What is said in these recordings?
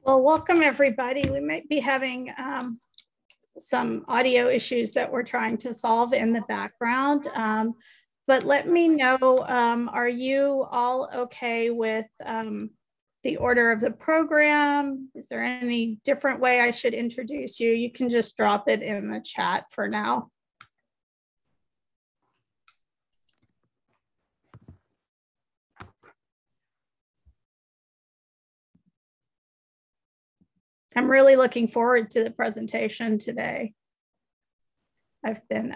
Well, welcome everybody. We might be having some audio issues that we're trying to solve in the background, but let me know, are you all okay with the order of the program? Is there any different way I should introduce you? You can just drop it in the chat for now. I'm really looking forward to the presentation today. I've been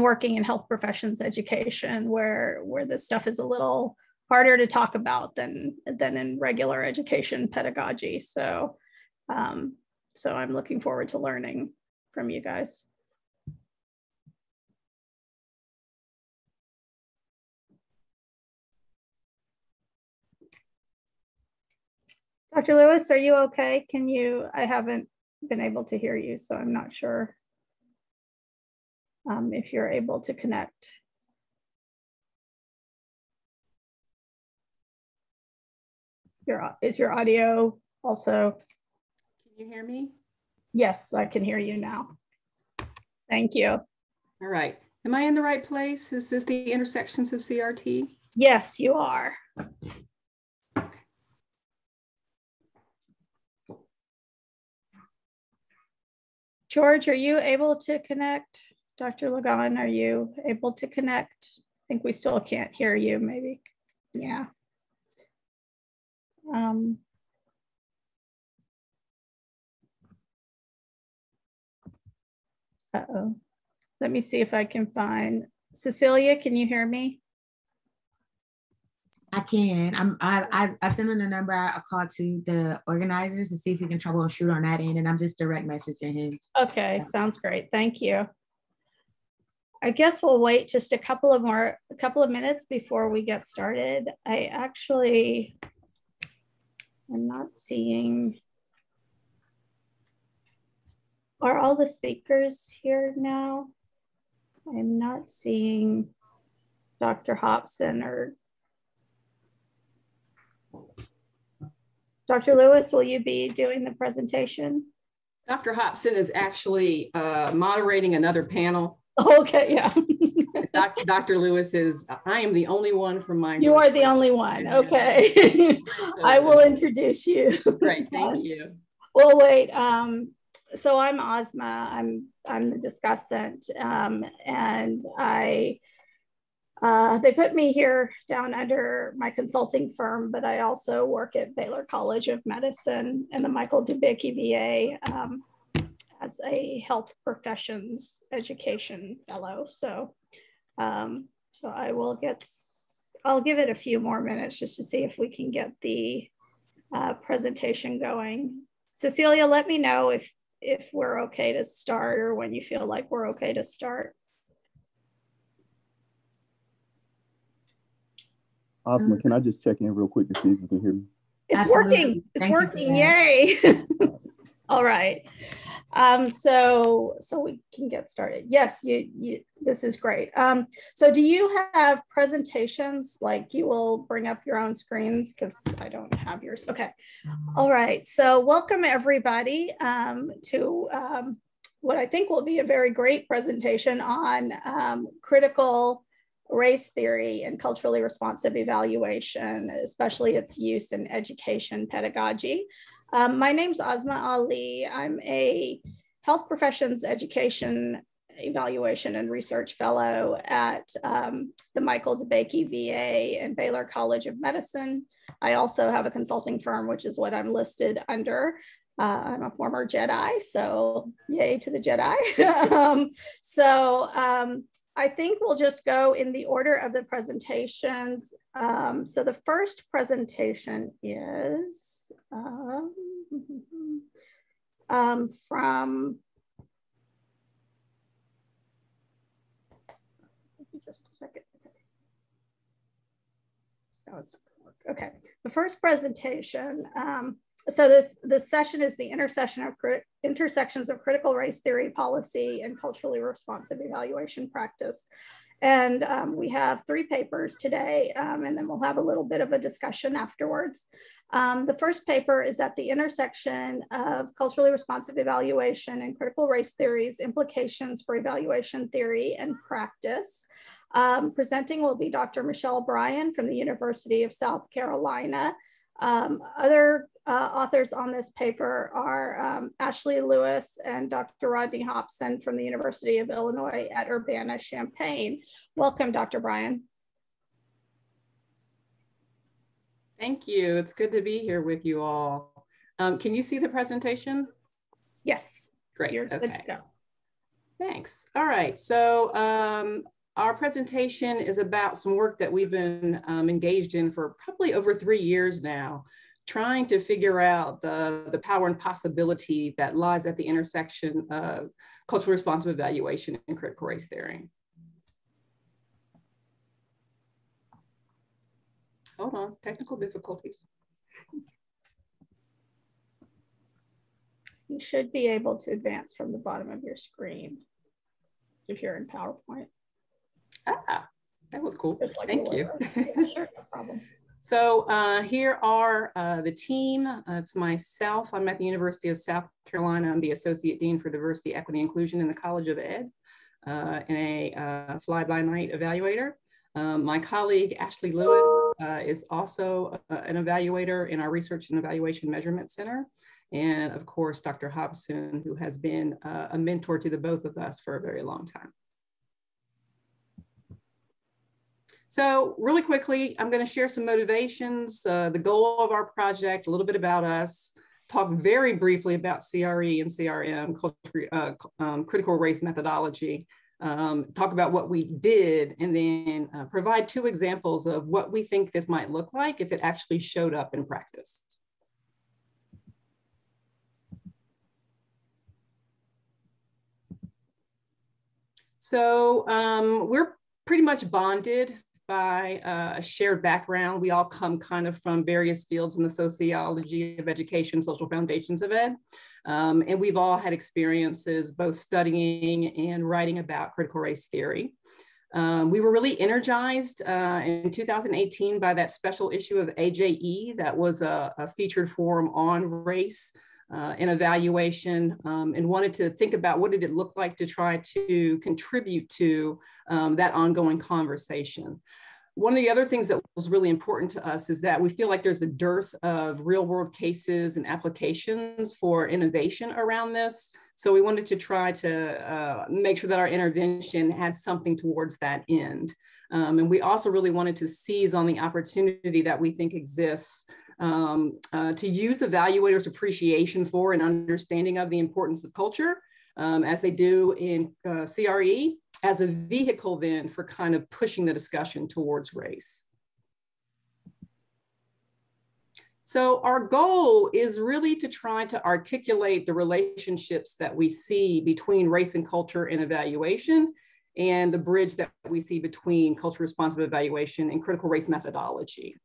working in health professions education where this stuff is a little harder to talk about than in regular education pedagogy. So I'm looking forward to learning from you guys. Dr. Lewis, are you okay? I haven't been able to hear you, so I'm not sure if you're able to connect. Is your audio also? Can you hear me? Yes, I can hear you now. Thank you. All right. Am I in the right place? Is this the intersections of CRT? Yes, you are. George, are you able to connect? Dr. Ligon, are you able to connect? I think we still can't hear you, maybe. Yeah. Uh-oh. Let me see if I can find Cecilia. Can you hear me? I can. I've sent in a number. I called to the organizers to see if we can troubleshoot on that end, and I'm just direct messaging him. Okay, sounds great. Thank you. I guess we'll wait just a couple of minutes before we get started. I'm not seeing. Are all the speakers here now? I'm not seeing Dr. Hobson or Dr. Lewis, will you be doing the presentation? Dr. Hobson is actually moderating another panel. Okay, yeah. Dr. Lewis is, I am the only one from my group. You are the only one, okay. I will introduce you. Great, thank you. Well, wait, so I'm Asma, I'm the discussant, and they put me here down under my consulting firm, but I also work at Baylor College of Medicine and the Michael DeBakey VA as a health professions education fellow. So, I'll give it a few more minutes just to see if we can get the presentation going. Cecilia, let me know if we're okay to start or when you feel like we're okay to start. Asma, can I just check in real quick to see if you can hear me? It's Absolutely. working. It's Thank working. Yay. All right. So we can get started. Yes, this is great. So do you have presentations, like you will bring up your own screens? Because I don't have yours. Okay. All right. So welcome everybody to what I think will be a very great presentation on critical race theory and culturally responsive evaluation, especially its use in education pedagogy. My name's Asma Ali. I'm a health professions education evaluation and research fellow at the Michael DeBakey VA and Baylor College of Medicine. I also have a consulting firm, which is what I'm listed under. I'm a former Jedi, so yay to the Jedi. I think we'll just go in the order of the presentations. So the first presentation is from, just a second. No, it's not gonna work. Okay, the first presentation. So this session is the intersections of critical race theory, policy, and culturally responsive evaluation practice. And we have 3 papers today, and then we'll have a little bit of a discussion afterwards. The first paper is at the intersection of culturally responsive evaluation and critical race theories, implications for evaluation theory and practice. Presenting will be Dr. Michelle Bryan from the University of South Carolina. Other authors on this paper are Ashlee Lewis and Dr. Rodney Hobson from the University of Illinois at Urbana-Champaign. Welcome, Dr. Bryan. Thank you. It's good to be here with you all. Can you see the presentation? Yes. Great. You're okay. good to go. Thanks. All right. So our presentation is about some work that we've been engaged in for probably over 3 years now, trying to figure out the power and possibility that lies at the intersection of culturally responsive evaluation and critical race theory. Hold on, technical difficulties. You should be able to advance from the bottom of your screen if you're in PowerPoint. Ah, that was cool. Like Thank you. Yeah, sure, no problem. So here are the team. It's myself. I'm at the University of South Carolina. I'm the Associate Dean for Diversity, Equity, Inclusion in the College of Ed and a fly-by-night evaluator. My colleague, Ashlee Lewis, is also an evaluator in our Research and Evaluation Measurement Center. And of course, Dr. Hobson, who has been a mentor to the both of us for a very long time. So really quickly, I'm going to share some motivations, the goal of our project, a little bit about us, talk very briefly about CRE and CRM, critical race methodology, talk about what we did, and then provide 2 examples of what we think this might look like if it actually showed up in practice. So we're pretty much bonded by a shared background. We all come kind of from various fields in the sociology of education, social foundations of ed. And we've all had experiences both studying and writing about critical race theory. We were really energized in 2018 by that special issue of AJE that was a featured forum on race and evaluation, and wanted to think about what did it look like to try to contribute to that ongoing conversation. One of the other things that was really important to us is that we feel like there's a dearth of real world cases and applications for innovation around this. So we wanted to try to make sure that our intervention had something towards that end. And we also really wanted to seize on the opportunity that we think exists to use evaluators' appreciation for and understanding of the importance of culture, as they do in CRE, as a vehicle then for kind of pushing the discussion towards race. So our goal is really to try to articulate the relationships that we see between race and culture and evaluation, and the bridge that we see between culture responsive evaluation and critical race methodology.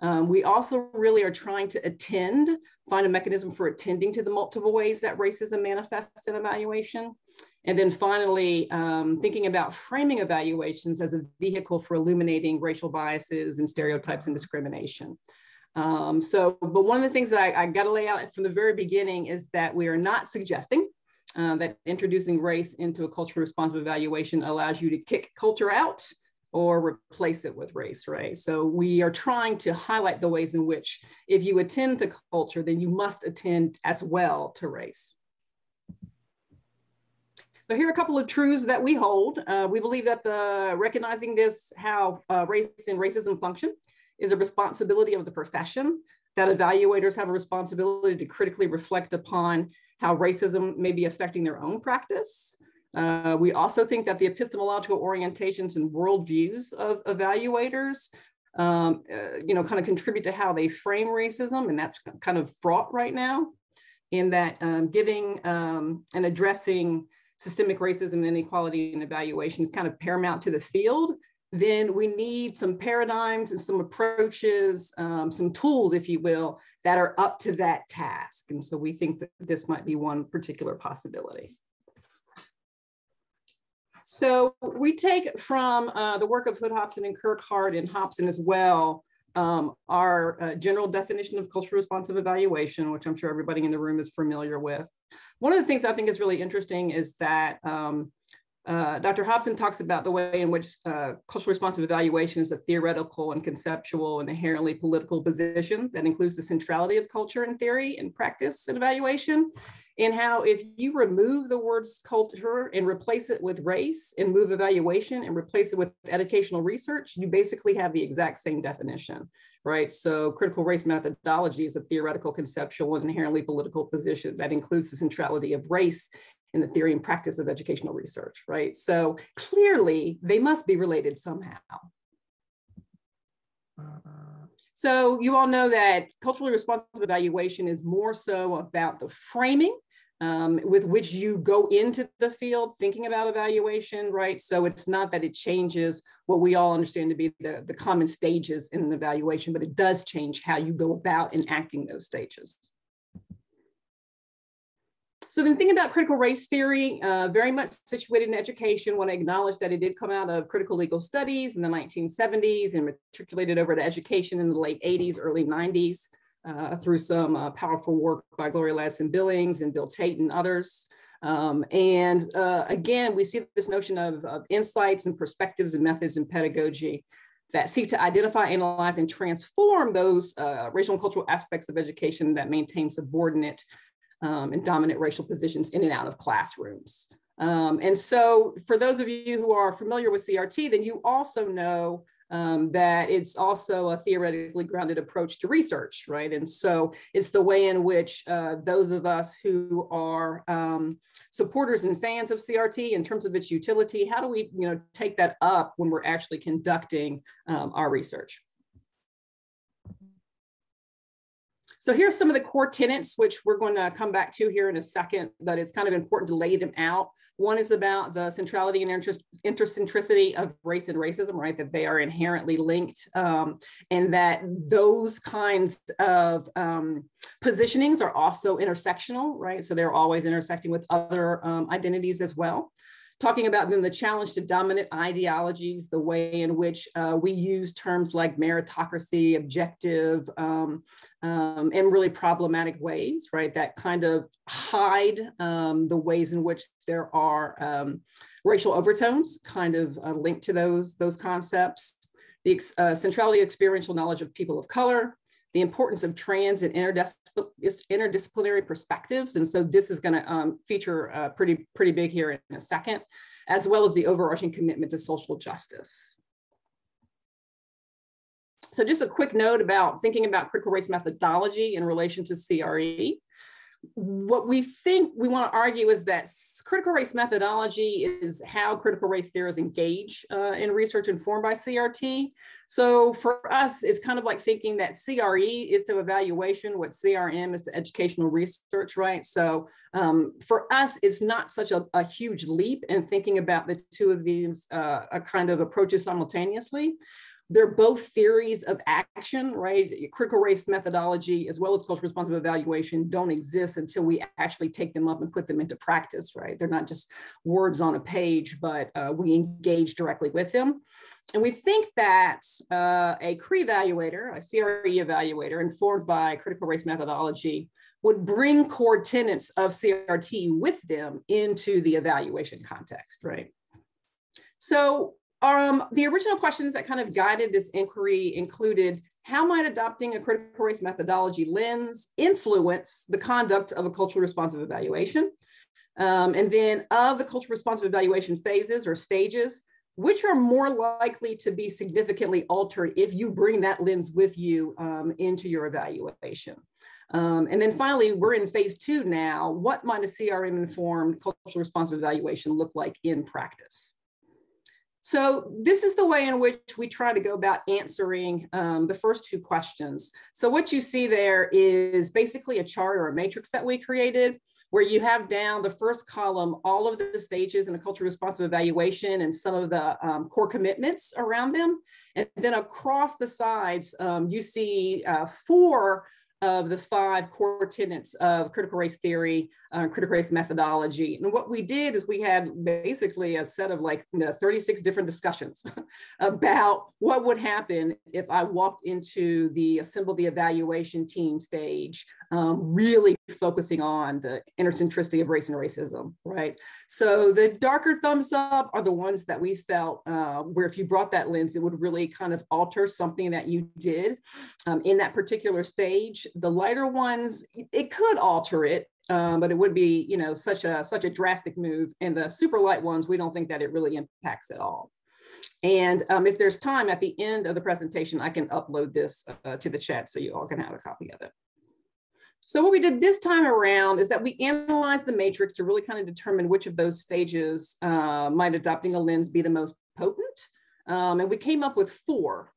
We also really are trying to find a mechanism for attending to the multiple ways that racism manifests in evaluation. And then finally, thinking about framing evaluations as a vehicle for illuminating racial biases and stereotypes and discrimination. But one of the things that I got to lay out from the very beginning is that we are not suggesting that introducing race into a culturally responsive evaluation allows you to kick culture out or replace it with race, right? So we are trying to highlight the ways in which if you attend to culture, then you must attend as well to race. So here are a couple of truths that we hold. We believe that recognizing this, how race and racism function is a responsibility of the profession, that evaluators have a responsibility to critically reflect upon how racism may be affecting their own practice. We also think that the epistemological orientations and worldviews of evaluators, kind of contribute to how they frame racism, and that's kind of fraught right now, in that giving and addressing systemic racism and inequality in evaluation is kind of paramount to the field. Then we need some paradigms and some approaches, some tools, if you will, that are up to that task. And so we think that this might be one particular possibility. So we take from the work of Hood Hobson and Kirkhart and Hobson as well, our general definition of culturally responsive evaluation, which I'm sure everybody in the room is familiar with. One of the things I think is really interesting is that Dr. Hobson talks about the way in which culturally responsive evaluation is a theoretical and conceptual and inherently political position that includes the centrality of culture and theory and practice and evaluation, and how if you remove the words culture and replace it with race and move evaluation and replace it with educational research, you basically have the exact same definition, right? So critical race methodology is a theoretical, conceptual, and inherently political position that includes the centrality of race in the theory and practice of educational research, right? So clearly they must be related somehow. So you all know that culturally responsive evaluation is more so about the framing with which you go into the field thinking about evaluation, right? So it's not that it changes what we all understand to be the common stages in an evaluation, but it does change how you go about enacting those stages. So then thinking about critical race theory, very much situated in education. I want to acknowledge that it did come out of critical legal studies in the 1970s and matriculated over to education in the late 80s, early 90s through some powerful work by Gloria Ladson-Billings and Bill Tate and others. Again, we see this notion of insights and perspectives and methods in pedagogy that seek to identify, analyze, and transform those racial and cultural aspects of education that maintain subordinate and dominant racial positions in and out of classrooms. And so for those of you who are familiar with CRT, then you also know that it's also a theoretically grounded approach to research, right? And so it's the way in which those of us who are supporters and fans of CRT in terms of its utility, how do we take that up when we're actually conducting our research? So here's some of the core tenets, which we're going to come back to here in a second, but it's kind of important to lay them out. One is about the centrality and intercentricity of race and racism, right? That they are inherently linked and that those kinds of positionings are also intersectional, right? So they're always intersecting with other identities as well. Talking about then the challenge to dominant ideologies, the way in which we use terms like meritocracy, objective, and really problematic ways, right? That kind of hide the ways in which there are racial overtones kind of linked to those concepts. The centrality of experiential knowledge of people of color, the importance of trans and interdisciplinary perspectives. And so this is going to feature pretty big here in a second, as well as the overarching commitment to social justice. So just a quick note about thinking about critical race methodology in relation to CRE. What we think we want to argue is that critical race methodology is how critical race theorists engage in research informed by CRT. So for us, it's kind of like thinking that CRE is to evaluation what CRM is to educational research, right? So for us, it's not such a huge leap in thinking about the two of these kind of approaches simultaneously. They're both theories of action, right? Critical race methodology, as well as cultural responsive evaluation, don't exist until we actually take them up and put them into practice, right? They're not just words on a page, but we engage directly with them. And we think that a CREA evaluator, a CRE evaluator informed by critical race methodology would bring core tenets of CRT with them into the evaluation context, right? So the original questions that kind of guided this inquiry included, how might adopting a critical race methodology lens influence the conduct of a culturally responsive evaluation? And then of the culturally responsive evaluation phases or stages, which are more likely to be significantly altered if you bring that lens with you into your evaluation? And then finally, we're in phase 2 now. What might a CRM-informed culturally responsive evaluation look like in practice? So this is the way in which we try to go about answering the first 2 questions. So what you see there is basically a chart or a matrix that we created, where you have down the first column all of the stages in a culturally responsive evaluation and some of the core commitments around them. And then across the sides, you see 4 of the 5 core tenets of critical race theory, critical race methodology. And what we did is we had basically a set of like 36 different discussions about what would happen if I walked into the assemble the evaluation team stage, really focusing on the intercentricity of race and racism, right? So the darker thumbs up are the ones that we felt where if you brought that lens, it would really kind of alter something that you did in that particular stage. The lighter ones, it could alter it, but it would be, you know, such a drastic move. And the super light ones, we don't think that it really impacts at all. And if there's time at the end of the presentation, I can upload this to the chat so you all can have a copy of it. So what we did this time around is that we analyzed the matrix to really kind of determine which of those stages might adopting a lens be the most potent. And we came up with four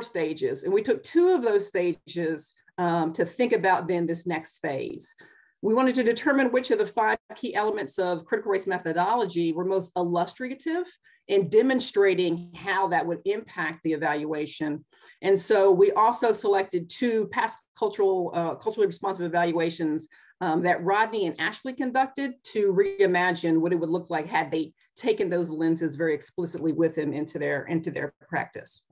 stages. And we took 2 of those stages to think about then this next phase. We wanted to determine which of the 5 key elements of critical race methodology were most illustrative in demonstrating how that would impact the evaluation. And so we also selected 2 past culturally responsive evaluations that Rodney and Ashlee conducted to reimagine what it would look like had they taken those lenses very explicitly with them into their practice.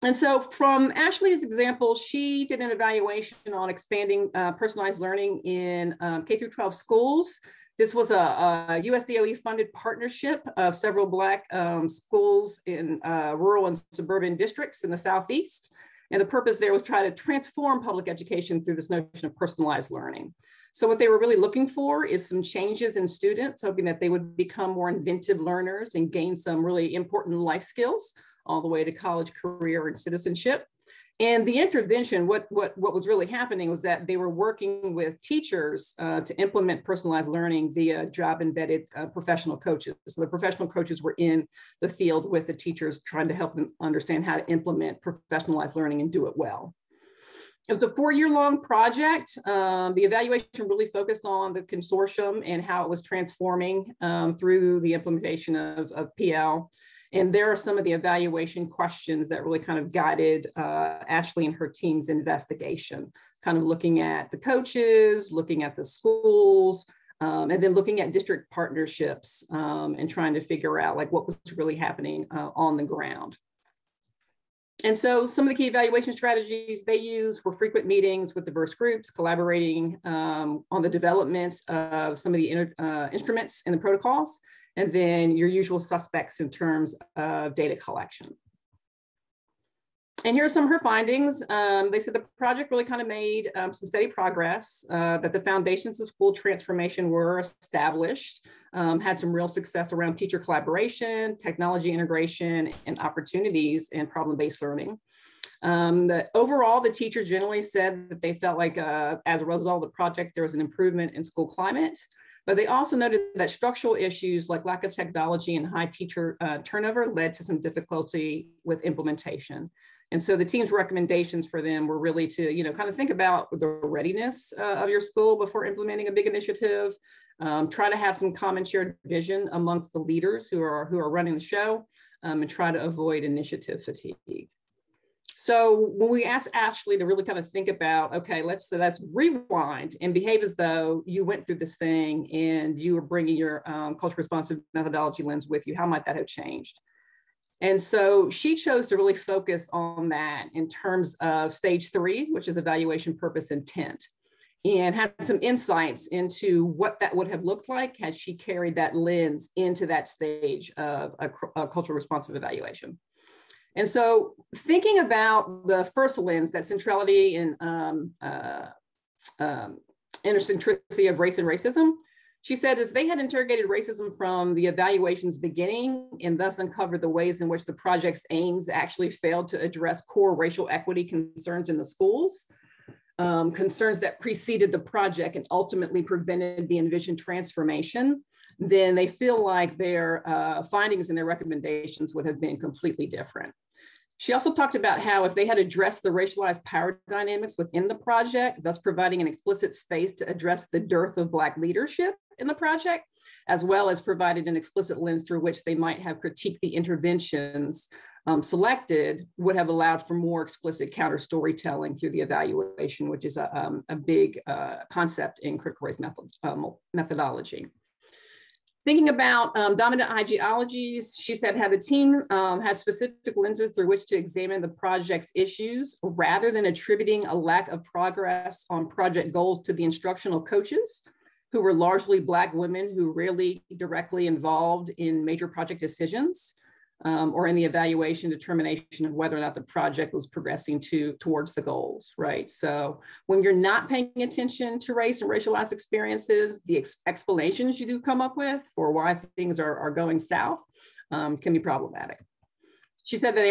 And so from Ashlee's example, she did an evaluation on expanding personalized learning in K-12 schools. This was a USDOE funded partnership of several Black schools in rural and suburban districts in the Southeast. And the purpose there was try to transform public education through this notion of personalized learning. So what they were really looking for is some changes in students, hoping that they would become more inventive learners and gain some really important life skills all the way to college, career, and citizenship. And the intervention, what was really happening was that they were working with teachers to implement personalized learning via job-embedded professional coaches. So the professional coaches were in the field with the teachers trying to help them understand how to implement professionalized learning and do it well. It was a 4-year-long project. The evaluation really focused on the consortium and how it was transforming through the implementation of PL. And there are some of the evaluation questions that really kind of guided Ashlee and her team's investigation, kind of looking at the coaches, looking at the schools, and then looking at district partnerships and trying to figure out like what was really happening on the ground. And so some of the key evaluation strategies they used were frequent meetings with diverse groups, collaborating on the development of some of the instruments and the protocols, and then your usual suspects in terms of data collection. And here are some of her findings. They said the project really kind of made some steady progress, that the foundations of school transformation were established, had some real success around teacher collaboration, technology integration, and opportunities in problem-based learning. Overall, the teachers generally said that they felt like as a result of the project, there was an improvement in school climate. But they also noted that structural issues like lack of technology and high teacher turnover led to some difficulty with implementation. And so the team's recommendations for them were really to, you know, kind of think about the readiness of your school before implementing a big initiative, try to have some common shared vision amongst the leaders who are running the show, and try to avoid initiative fatigue. So when we asked Ashlee to really kind of think about, okay, let's rewind and behave as though you went through this thing and you were bringing your culture responsive methodology lens with you, how might that have changed? And so she chose to really focus on that in terms of stage 3, which is evaluation purpose intent, and had some insights into what that would have looked like had she carried that lens into that stage of a cultural responsive evaluation. And so thinking about the first lens, that centrality and intercentricity of race and racism, she said if they had interrogated racism from the evaluation's beginning and thus uncovered the ways in which the project's aims actually failed to address core racial equity concerns in the schools, concerns that preceded the project and ultimately prevented the envisioned transformation, then they feel like their findings and their recommendations would have been completely different. She also talked about how if they had addressed the racialized power dynamics within the project, thus providing an explicit space to address the dearth of Black leadership in the project, as well as provided an explicit lens through which they might have critiqued the interventions, selected would have allowed for more explicit counter storytelling through the evaluation, which is a big concept in critical race methodology. Thinking about dominant ideologies, she said, had the team had specific lenses through which to examine the project's issues, rather than attributing a lack of progress on project goals to the instructional coaches, who were largely Black women who rarely directly involved in major project decisions, or in the evaluation determination of whether or not the project was progressing towards the goals, right? So when you're not paying attention to race and racialized experiences, the explanations you do come up with for why things are going south can be problematic. She said that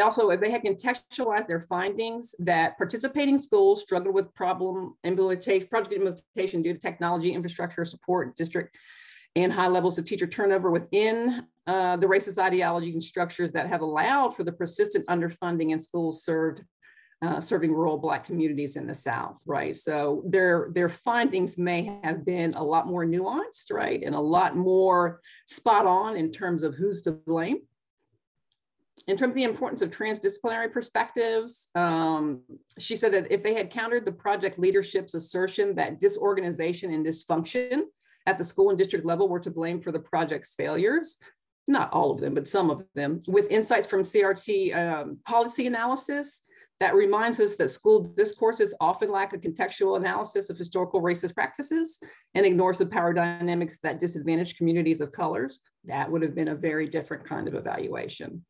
they had contextualized their findings that participating schools struggled with project implementation due to technology, infrastructure, support, district, and high levels of teacher turnover within the racist ideologies and structures that have allowed for the persistent underfunding in schools serving rural Black communities in the South, right? So their findings may have been a lot more nuanced, right? And a lot more spot on in terms of who's to blame. In terms of the importance of transdisciplinary perspectives, she said that if they had countered the project leadership's assertion that disorganization and dysfunction at the school and district level were to blame for the project's failures, not all of them, but some of them, with insights from CRT policy analysis, that reminds us that school discourses often lack a contextual analysis of historical racist practices and ignores the power dynamics that disadvantage communities of colors. That would have been a very different kind of evaluation.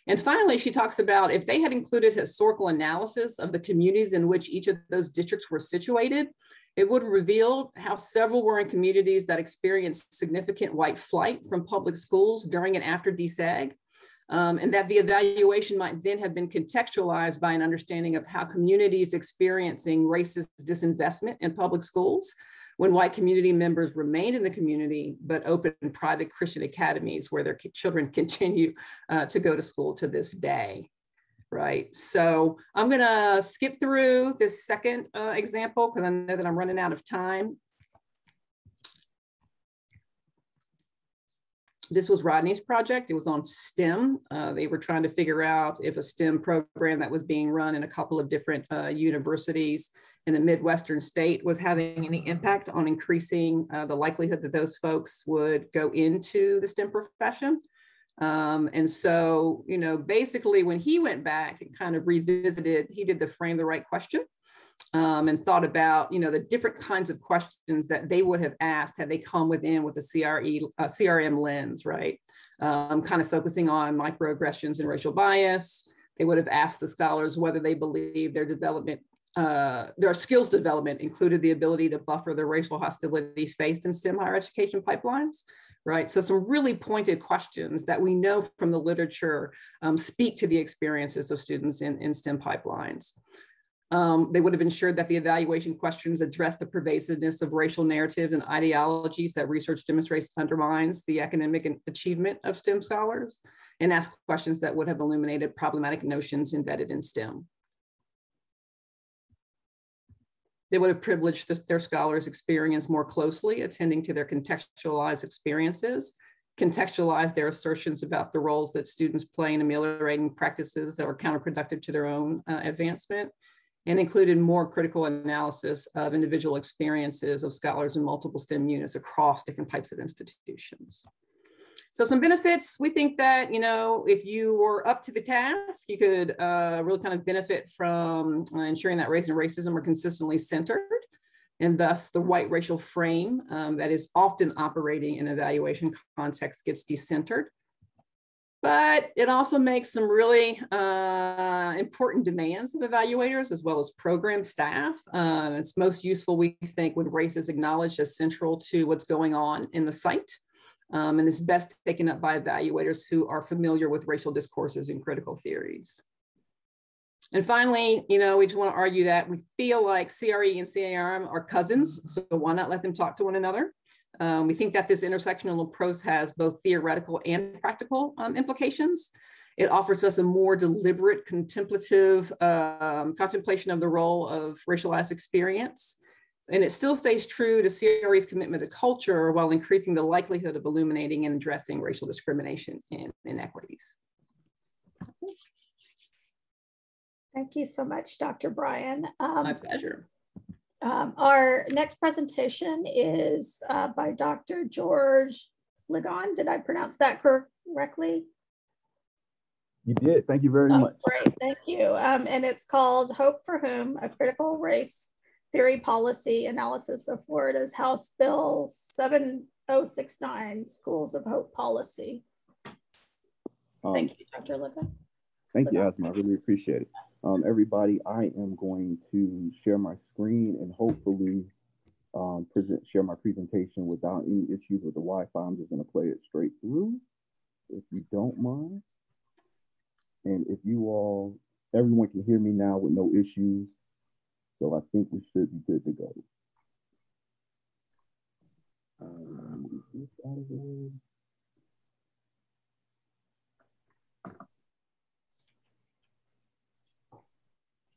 And finally, she talks about if they had included historical analysis of the communities in which each of those districts were situated, it would reveal how several were in communities that experienced significant white flight from public schools during and after deseg, and that the evaluation might then have been contextualized by an understanding of how communities experiencing racist disinvestment in public schools when white community members remained in the community, but opened private Christian academies where their children continue to go to school to this day. Right, so I'm gonna skip through this second example because I know that I'm running out of time. This was Rodney's project. It was on STEM. They were trying to figure out if a STEM program that was being run in a couple of different universities in a Midwestern state was having any impact on increasing the likelihood that those folks would go into the STEM profession. And so, you know, basically when he went back and kind of revisited, he did the frame the right question and thought about, you know, the different kinds of questions that they would have asked had they come within with a CRM lens, right? Kind of focusing on microaggressions and racial bias. They would have asked the scholars whether they believe their development, their skills development included the ability to buffer the racial hostility faced in STEM higher education pipelines. Right, so some really pointed questions that we know from the literature speak to the experiences of students in STEM pipelines. They would have ensured that the evaluation questions address the pervasiveness of racial narratives and ideologies that research demonstrates undermines the academic achievement of STEM scholars, and ask questions that would have illuminated problematic notions embedded in STEM. They would have privileged their scholars' experience more closely, attending to their contextualized experiences, contextualized their assertions about the roles that students play in ameliorating practices that were counterproductive to their own advancement, and included more critical analysis of individual experiences of scholars in multiple STEM units across different types of institutions. So some benefits, we think that, you know, if you were up to the task, you could really kind of benefit from ensuring that race and racism are consistently centered, and thus the white racial frame that is often operating in evaluation context gets decentered. But it also makes some really important demands of evaluators as well as program staff. It's most useful, we think, when race is acknowledged as central to what's going on in the site. And is best taken up by evaluators who are familiar with racial discourses and critical theories. And finally, you know, we just want to argue that we feel like CRE and CARM are cousins, so why not let them talk to one another? We think that this intersectional approach has both theoretical and practical implications. It offers us a more deliberate, contemplative contemplation of the role of racialized experience. And it still stays true to CRE's commitment to culture while increasing the likelihood of illuminating and addressing racial discrimination and inequities. Thank you so much, Dr. Bryan. My pleasure. Our next presentation is by Dr. George Ligon. Did I pronounce that correctly? You did. Thank you very much. Great, thank you. And it's called Hope for Whom, a Critical Race Theory Policy Analysis of Florida's House Bill 7069, Schools of Hope Policy. Thank you, Dr. Ligon. Thank you, Asma. I really appreciate it. Everybody, I am going to share my screen and hopefully share my presentation without any issues with the Wi-Fi. I'm just going to play it straight through, if you don't mind. And if you all, everyone can hear me now with no issues, so I think we should be good to go.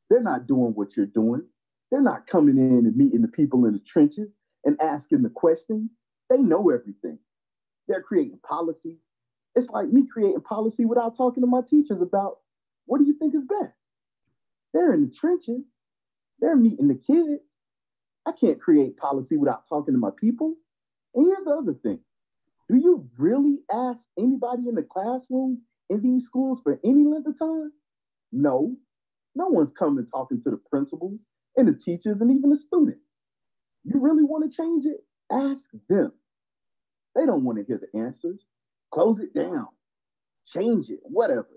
They're not doing what you're doing. They're not coming in and meeting the people in the trenches and asking the questions. They know everything. They're creating policy. It's like me creating policy without talking to my teachers about what do you think is best. They're in the trenches. They're meeting the kids. I can't create policy without talking to my people. And here's the other thing. Do you really ask anybody in the classroom in these schools for any length of time? No. No one's coming talking to the principals and the teachers and even the students. You really want to change it? Ask them. They don't want to hear the answers. Close it down. Change it, whatever.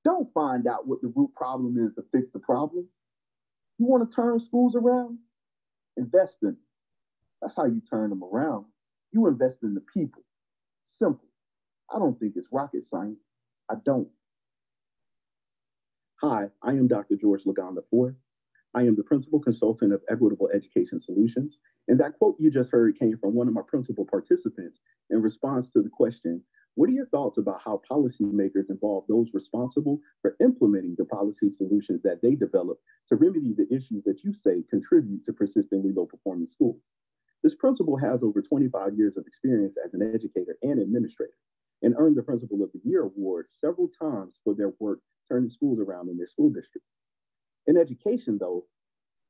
Don't find out what the root problem is to fix the problem. You want to turn schools around? Invest in them. That's how you turn them around. You invest in the people. Simple. I don't think it's rocket science. I don't. Hi, I am Dr. George Ligon IV. I am the Principal Consultant of Equitable Education Solutions. And that quote you just heard came from one of my principal participants in response to the question, what are your thoughts about how policymakers involve those responsible for implementing the policy solutions that they develop to remedy the issues that you say contribute to persistently low-performing schools? This principal has over 25 years of experience as an educator and administrator and earned the Principal of the Year award several times for their work turning schools around in their school district. In education, though,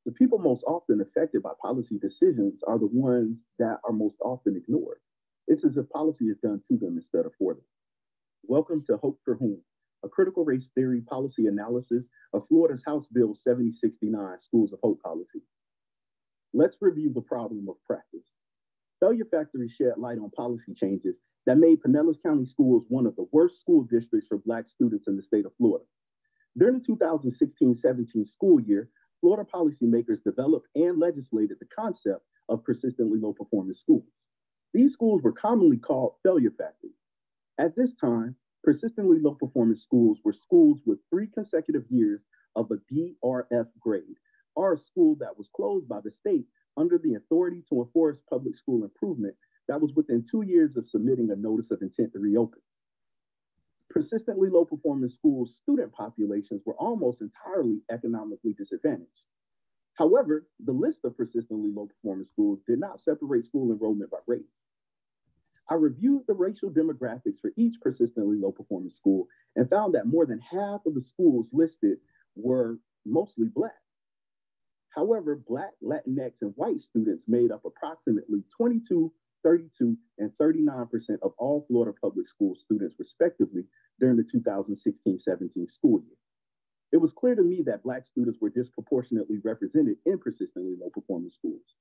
the people most often affected by policy decisions are the ones that are most often ignored. It's as if policy is done to them instead of for them. Welcome to Hope for Whom, a critical race theory policy analysis of Florida's House Bill 7069, Schools of Hope Policy. Let's review the problem of practice. Failure Factory shed light on policy changes that made Pinellas County Schools one of the worst school districts for Black students in the state of Florida. During the 2016-17 school year, Florida policymakers developed and legislated the concept of persistently low-performing schools. These schools were commonly called failure factories. At this time, persistently low-performing schools were schools with 3 consecutive years of a DRF grade, or a school that was closed by the state under the authority to enforce public school improvement that was within 2 years of submitting a notice of intent to reopen. Persistently low-performing schools' student populations were almost entirely economically disadvantaged. However, the list of persistently low-performing schools did not separate school enrollment by race. I reviewed the racial demographics for each persistently low-performing school and found that more than half of the schools listed were mostly Black. However, Black, Latinx, and white students made up approximately 22, 32, and 39% of all Florida public school students, respectively, during the 2016-17 school year. It was clear to me that Black students were disproportionately represented in persistently low-performing schools.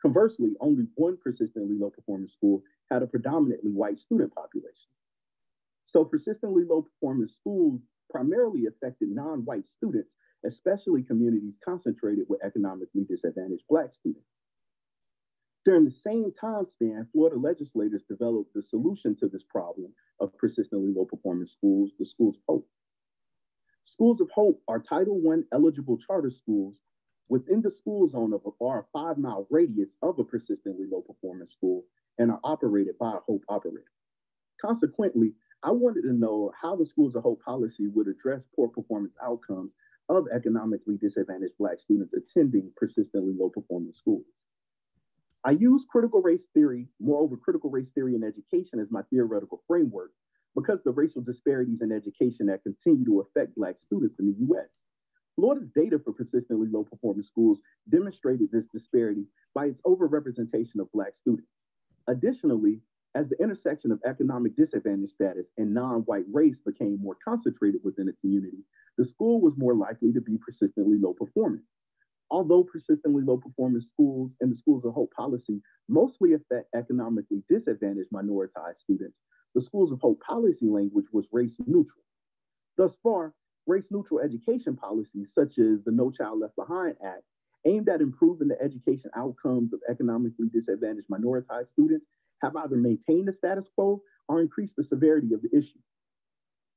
Conversely, only one persistently low-performing school had a predominantly white student population. So persistently low-performing schools primarily affected non-white students, especially communities concentrated with economically disadvantaged Black students. During the same time span, Florida legislators developed the solution to this problem of persistently low-performing schools, the Schools of Hope. Schools of Hope are Title I eligible charter schools within the school zone of a 5-mile radius of a persistently low-performing school and are operated by a Hope operator. Consequently, I wanted to know how the Schools of Hope policy would address poor performance outcomes of economically disadvantaged Black students attending persistently low-performing schools. I use critical race theory, moreover critical race theory in education as my theoretical framework because the racial disparities in education that continue to affect Black students in the US. Florida's data for persistently low performing schools demonstrated this disparity by its overrepresentation of Black students. Additionally, as the intersection of economic disadvantage status and non-white race became more concentrated within a community, the school was more likely to be persistently low performing. Although persistently low performing schools and the Schools of Hope policy mostly affect economically disadvantaged minoritized students, the Schools of Hope policy language was race neutral. Thus far, race neutral education policies such as the No Child Left Behind Act, aimed at improving the education outcomes of economically disadvantaged minoritized students, have either maintained the status quo or increased the severity of the issue.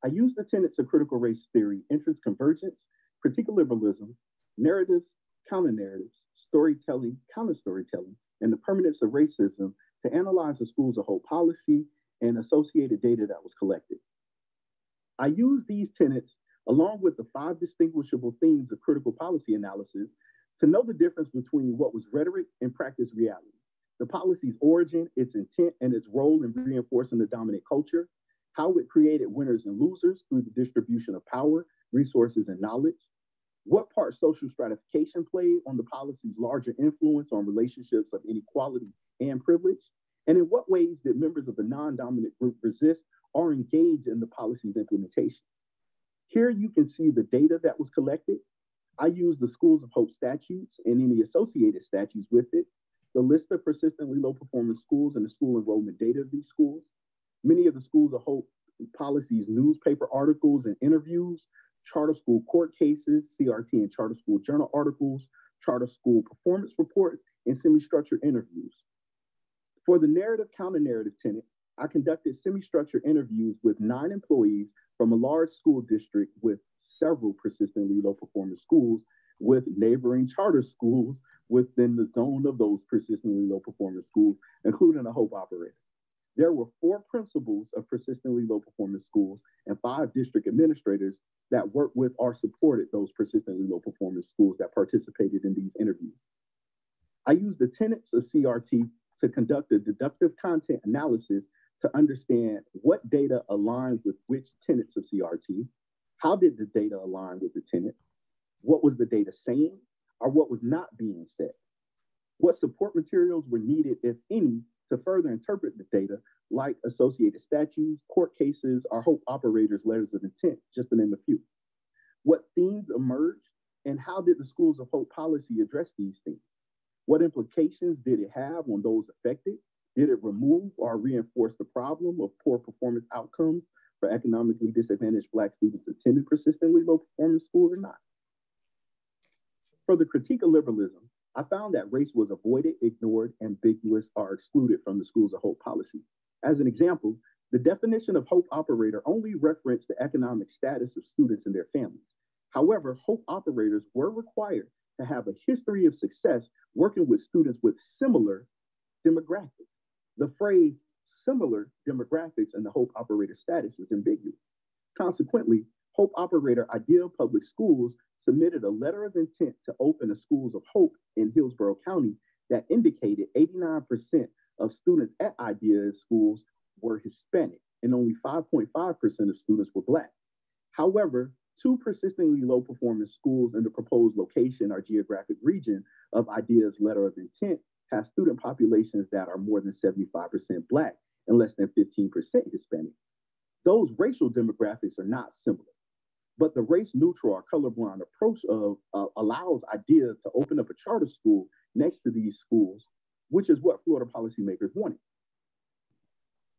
I use the tenets of critical race theory, entrance convergence, critique liberalism, narratives, counter-narratives, storytelling, counter-storytelling, and the permanence of racism to analyze the Schools of Hope policy and associated data that was collected. I use these tenets along with the 5 distinguishable themes of critical policy analysis to know the difference between what was rhetoric and practice reality, the policy's origin, its intent, and its role in reinforcing the dominant culture, how it created winners and losers through the distribution of power, resources, and knowledge, what part social stratification played on the policy's larger influence on relationships of inequality and privilege, and in what ways did members of the non-dominant group resist or engage in the policy's implementation. Here you can see the data that was collected. I used the Schools of Hope statutes and any associated statutes with it, the list of persistently low performing schools and the school enrollment data of these schools, many of the Schools of Hope policies, newspaper articles and interviews, charter school court cases, CRT and charter school journal articles, charter school performance reports, and semi-structured interviews. For the narrative counter-narrative tenet, I conducted semi-structured interviews with 9 employees from a large school district with several persistently low performing schools with neighboring charter schools within the zone of those persistently low performing schools, including a Hope operator. There were 4 principals of persistently low performing schools and 5 district administrators that worked with or supported those persistently low performing schools that participated in these interviews. I used the tenets of CRT to conduct a deductive content analysis to understand what data aligns with which tenets of CRT, how did the data align with the tenet, what was the data saying, or what was not being said, what support materials were needed, if any, to further interpret the data, like associated statutes, court cases, or Hope operators' letters of intent, just to name a few. What themes emerged, and how did the Schools of Hope policy address these themes? What implications did it have on those affected? Did it remove or reinforce the problem of poor performance outcomes for economically disadvantaged Black students attending persistently low performance schools or not? For the critique of liberalism, I found that race was avoided, ignored, ambiguous, or excluded from the Schools of Hope policy. As an example, the definition of Hope operator only referenced the economic status of students and their families. However, Hope operators were required to have a history of success working with students with similar demographics. The phrase similar demographics in the Hope operator status is ambiguous. Consequently, Hope operator Ideal Public Schools submitted a letter of intent to open the Schools of Hope in Hillsborough County that indicated 89% of students at Ideal schools were Hispanic and only 5.5% of students were Black. However, 2 persistently low performing schools in the proposed location or geographic region of Ideal's letter of intent have student populations that are more than 75% Black and less than 15% Hispanic. Those racial demographics are not similar, but the race neutral or colorblind approach allows Ideal to open up a charter school next to these schools, which is what Florida policymakers wanted.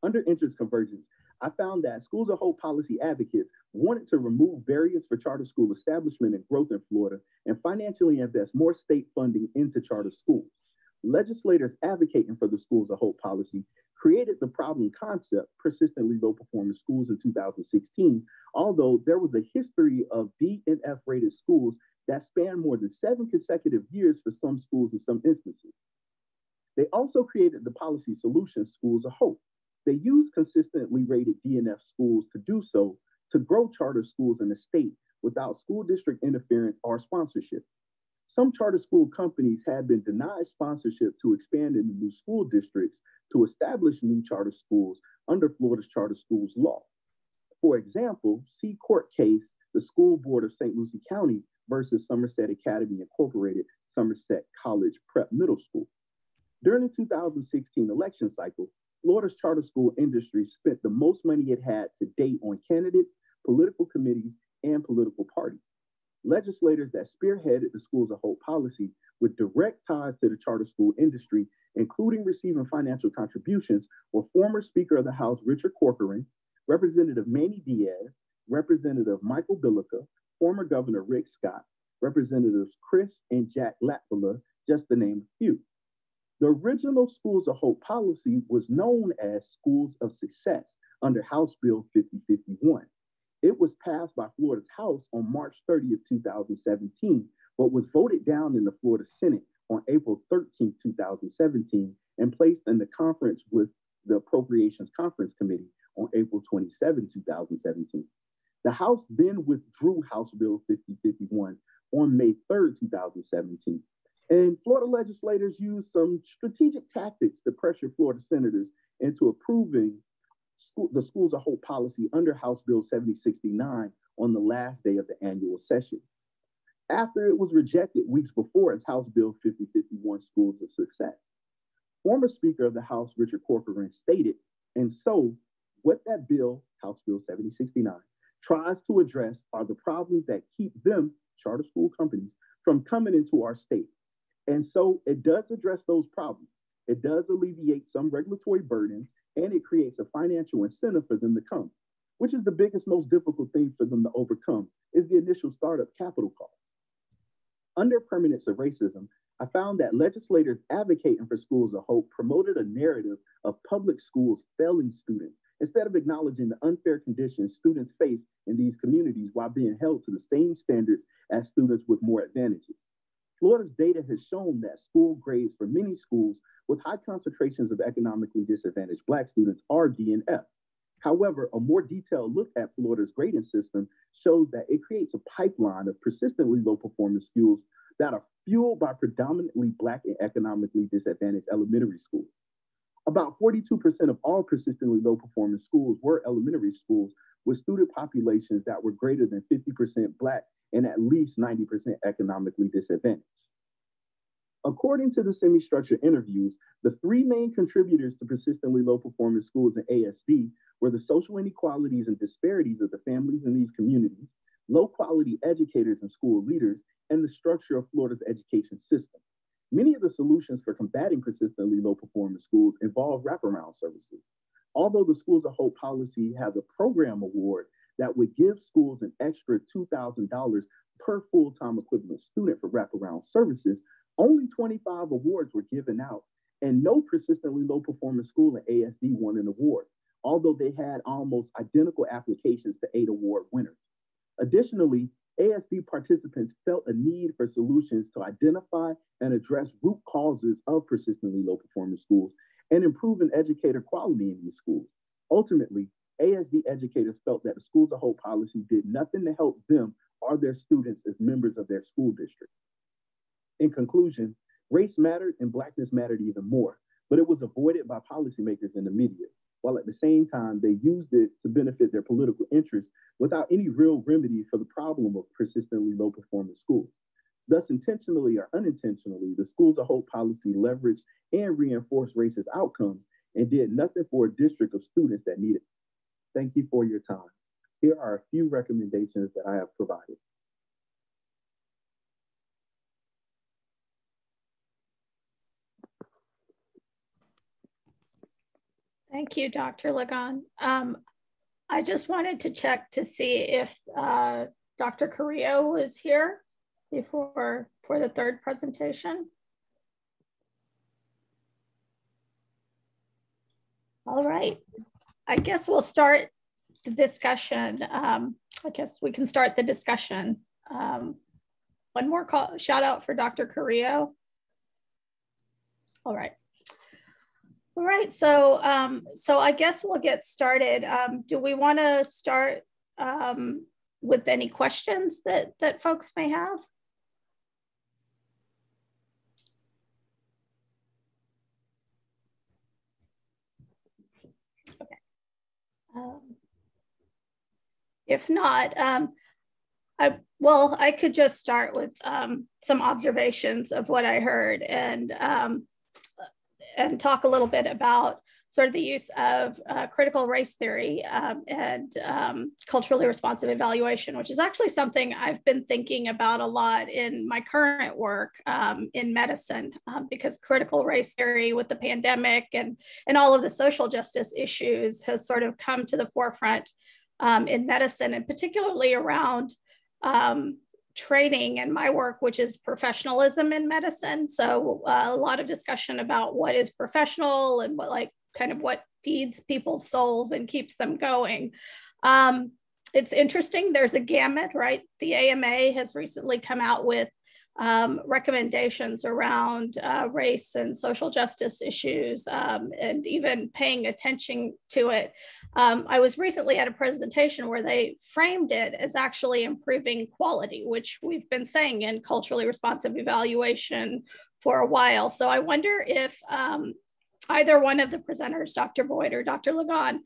Under interest convergence, I found that Schools of Hope policy advocates wanted to remove barriers for charter school establishment and growth in Florida and financially invest more state funding into charter schools. Legislators advocating for the Schools of Hope policy created the problem concept, persistently low performing schools, in 2016, although there was a history of D and F rated schools that spanned more than 7 consecutive years for some schools in some instances. They also created the policy solution, Schools of Hope. They used consistently rated D and F schools to do so, to grow charter schools in the state without school district interference or sponsorship. Some charter school companies had been denied sponsorship to expand into new school districts to establish new charter schools under Florida's charter schools law. For example, see court case, the School Board of St. Lucie County versus Somerset Academy Incorporated Somerset College Prep Middle School. During the 2016 election cycle, Florida's charter school industry spent the most money it had to date on candidates, political committees, and political parties. Legislators that spearheaded the Schools of Hope policy with direct ties to the charter school industry, including receiving financial contributions, were former Speaker of the House Richard Corcoran, Representative Manny Diaz, Representative Michael Billica, former Governor Rick Scott, Representatives Chris and Jack Latvala, just to name a few. The original Schools of Hope policy was known as Schools of Success under House Bill 5051. It was passed by Florida's House on March 30th, 2017, but was voted down in the Florida Senate on April 13th, 2017, and placed in the conference with the Appropriations Conference Committee on April 27, 2017. The House then withdrew House Bill 5051 on May 3rd, 2017. And Florida legislators used some strategic tactics to pressure Florida senators into approving the Schools of Hope policy under House Bill 7069 on the last day of the annual session. After it was rejected weeks before as House Bill 5051 Schools of Success. Former Speaker of the House, Richard Corcoran, stated, and so what that bill, House Bill 7069, tries to address are the problems that keep them, charter school companies, from coming into our state. And so it does address those problems. It does alleviate some regulatory burdens, and it creates a financial incentive for them to come, which is the biggest, most difficult thing for them to overcome, is the initial startup capital cost. Under permanence of racism, I found that legislators advocating for Schools of Hope promoted a narrative of public schools failing students instead of acknowledging the unfair conditions students face in these communities while being held to the same standards as students with more advantages. Florida's data has shown that school grades for many schools with high concentrations of economically disadvantaged Black students are D and F. However, a more detailed look at Florida's grading system shows that it creates a pipeline of persistently low performance schools that are fueled by predominantly Black and economically disadvantaged elementary schools. About 42% of all persistently low performance schools were elementary schools with student populations that were greater than 50% Black and at least 90% economically disadvantaged. According to the semi-structured interviews, the three main contributors to persistently low performance schools in ASD were the social inequalities and disparities of the families in these communities, low quality educators and school leaders, and the structure of Florida's education system. Many of the solutions for combating persistently low performance schools involve wraparound services. Although the Schools of Hope policy has a program award that would give schools an extra $2,000 per full-time equivalent student for wraparound services, only 25 awards were given out, and no persistently low performance school in ASD won an award, although they had almost identical applications to 8 award winners. Additionally, ASD participants felt a need for solutions to identify and address root causes of persistently low performance schools and improving educator quality in these schools. Ultimately, ASD educators felt that the Schools of Hope policy did nothing to help them or their students as members of their school district. In conclusion, race mattered and Blackness mattered even more, but it was avoided by policymakers in the media, while at the same time they used it to benefit their political interests without any real remedy for the problem of persistently low performance schools. Thus, intentionally or unintentionally, the Schools of Hope policy leveraged and reinforced racist outcomes and did nothing for a district of students that needed it. Thank you for your time. Here are a few recommendations that I have provided. Thank you, Dr. Ligon. I just wanted to check to see if Dr. Carrillo is here for the third presentation. All right, I guess we'll start the discussion. I guess we can start the discussion. One more shout out for Dr. Carrillo. All right. All right, so I guess we'll get started. Do we want to start with any questions that folks may have? Okay. If not, Well, I could just start with some observations of what I heard and talk a little bit about sort of the use of critical race theory and culturally responsive evaluation, which is actually something I've been thinking about a lot in my current work in medicine, because critical race theory with the pandemic and all of the social justice issues has sort of come to the forefront in medicine, and particularly around training and my work, which is professionalism in medicine. So a lot of discussion about what is professional and what feeds people's souls and keeps them going. It's interesting. There's a gamut, right? The AMA has recently come out with recommendations around race and social justice issues, and even paying attention to it. I was recently at a presentation where they framed it as actually improving quality, which we've been saying in culturally responsive evaluation for a while. So I wonder if either one of the presenters, Dr. Boyd or Dr. Ligon,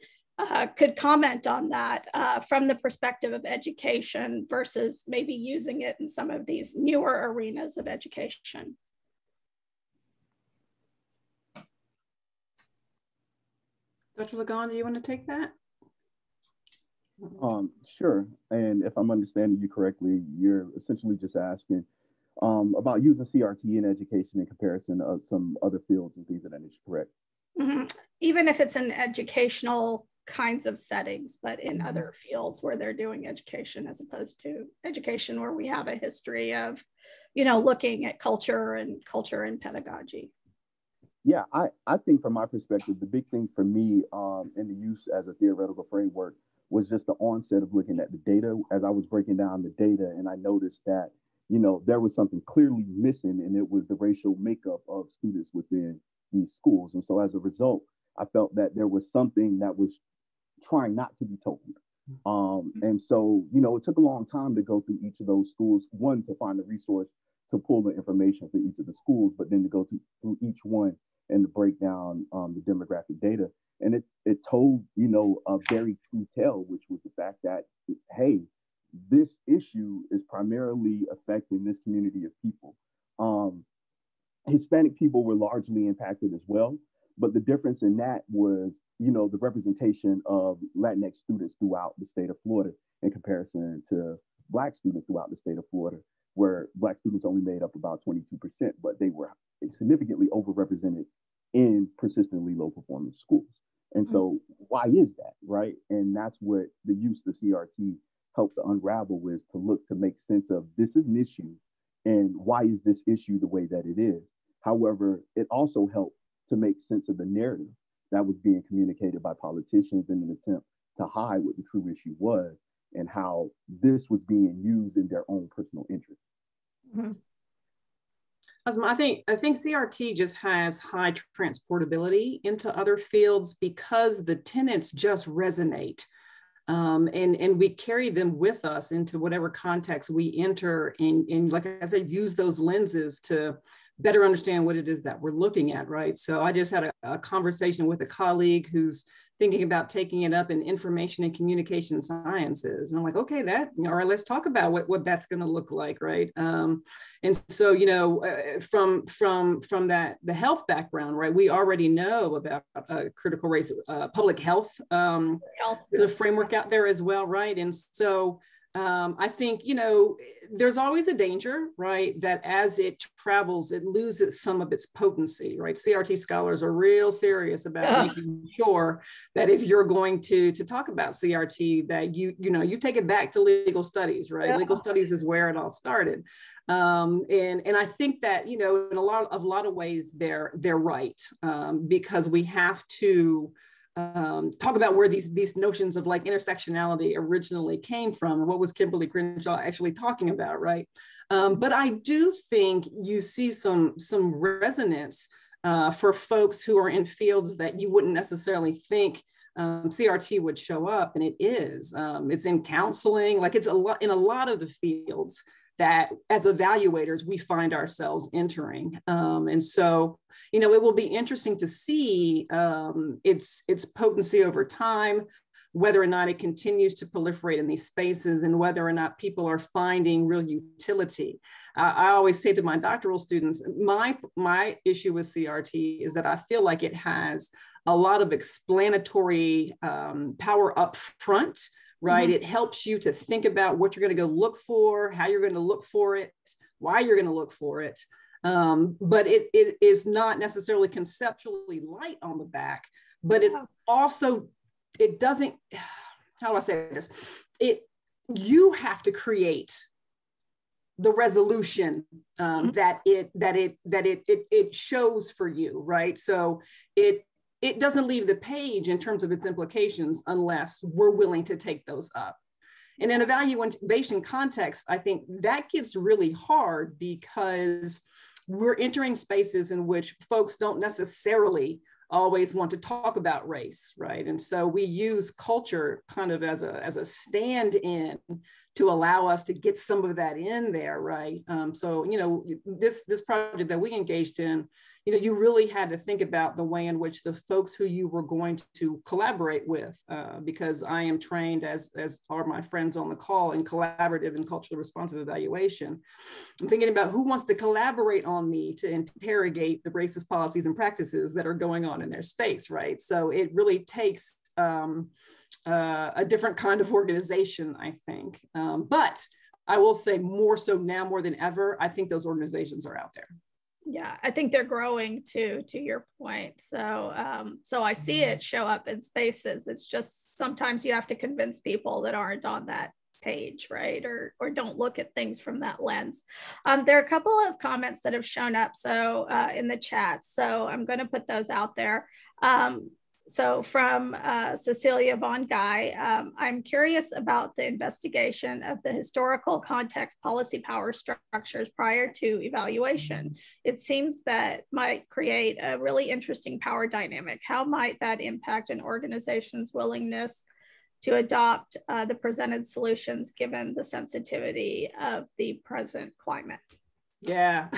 could comment on that from the perspective of education versus maybe using it in some of these newer arenas of education. Dr. Ligon, do you want to take that? Sure. And if I'm understanding you correctly, you're essentially just asking about using CRT in education in comparison of some other fields and things of that nature, correct? Mm-hmm. Even if it's in educational kinds of settings, but in other fields where they're doing education as opposed to education where we have a history of, looking at culture and pedagogy. Yeah, I think from my perspective, the big thing for me in the use as a theoretical framework was just the onset of looking at the data as I was breaking down the data. And I noticed that, there was something clearly missing, and it was the racial makeup of students within these schools. And so as a result, I felt that there was something that was trying not to be told. And so, it took a long time to go through each of those schools, one, to find a resource to pull the information for each of the schools, but then to go through each one and to break down the demographic data. And it told, a very true tale, which was the fact that, hey, this issue is primarily affecting this community of people. Hispanic people were largely impacted as well, but the difference in that was, the representation of Latinx students throughout the state of Florida in comparison to Black students throughout the state of Florida, where Black students only made up about 22%, but they were significantly overrepresented in persistently low performing schools. And so why is that, right? And that's what the use of CRT helped to unravel, was to look to make sense of, this is an issue, and why is this issue the way that it is? However, it also helped to make sense of the narrative that was being communicated by politicians in an attempt to hide what the true issue was and how this was being used in their own personal interest. Mm-hmm. Asma, I think CRT just has high transportability into other fields because the tenets just resonate. And we carry them with us into whatever context we enter, and like I said, use those lenses to better understand what it is that we're looking at, right? So I just had a conversation with a colleague who's thinking about taking it up in information and communication sciences. And I'm like, okay, all right, let's talk about what that's going to look like, right? And so, from that, the health background, right, we already know about critical race, public health, there's a framework out there as well, right? And so I think, there's always a danger, right, that as it travels, it loses some of its potency, right? CRT scholars are real serious about making sure that if you're going to talk about CRT, that you take it back to legal studies, right? Legal studies is where it all started. And I think that, in a lot of ways, they're right, because we have to talk about where these notions of like intersectionality originally came from, and what was Kimberly Crenshaw actually talking about, right? But I do think you see some resonance for folks who are in fields that you wouldn't necessarily think CRT would show up, and it is. It's in counseling, like it's in a lot of the fields that as evaluators, we find ourselves entering. And so, it will be interesting to see its potency over time. whether or not it continues to proliferate in these spaces and whether or not people are finding real utility. I always say to my doctoral students, my issue with CRT is that I feel like it has a lot of explanatory power up front, right? It helps you to think about what you're going to go look for, how you're going to look for it, why you're going to look for it. But it is not necessarily conceptually light on the back, but it also, it doesn't, how do I say this? You have to create the resolution that it shows for you, right? So it doesn't leave the page in terms of its implications unless we're willing to take those up. And in evaluation context, I think that gets really hard because we're entering spaces in which folks don't necessarily always want to talk about race, right? And so we use culture kind of as a stand-in to allow us to get some of that in there, right? So, you know, this project that we engaged in, you know, you really had to think about the way in which the folks who you were going to collaborate with, because I am trained, as are my friends on the call, in collaborative and culturally responsive evaluation. I'm thinking about who wants to collaborate on me to interrogate the racist policies and practices that are going on in their space, right? So it really takes a different kind of organization, I think. But I will say more so now more than ever, I think those organizations are out there. Yeah, I think they're growing too, to your point. So, so I see it show up in spaces. It's just sometimes you have to convince people that aren't on that page, right? Or don't look at things from that lens. There are a couple of comments that have shown up in the chat. So I'm going to put those out there. So from Cecilia Von Guy, I'm curious about the investigation of the historical context policy power structures prior to evaluation. It seems that might create a really interesting power dynamic. How might that impact an organization's willingness to adopt the presented solutions given the sensitivity of the present climate? Yeah.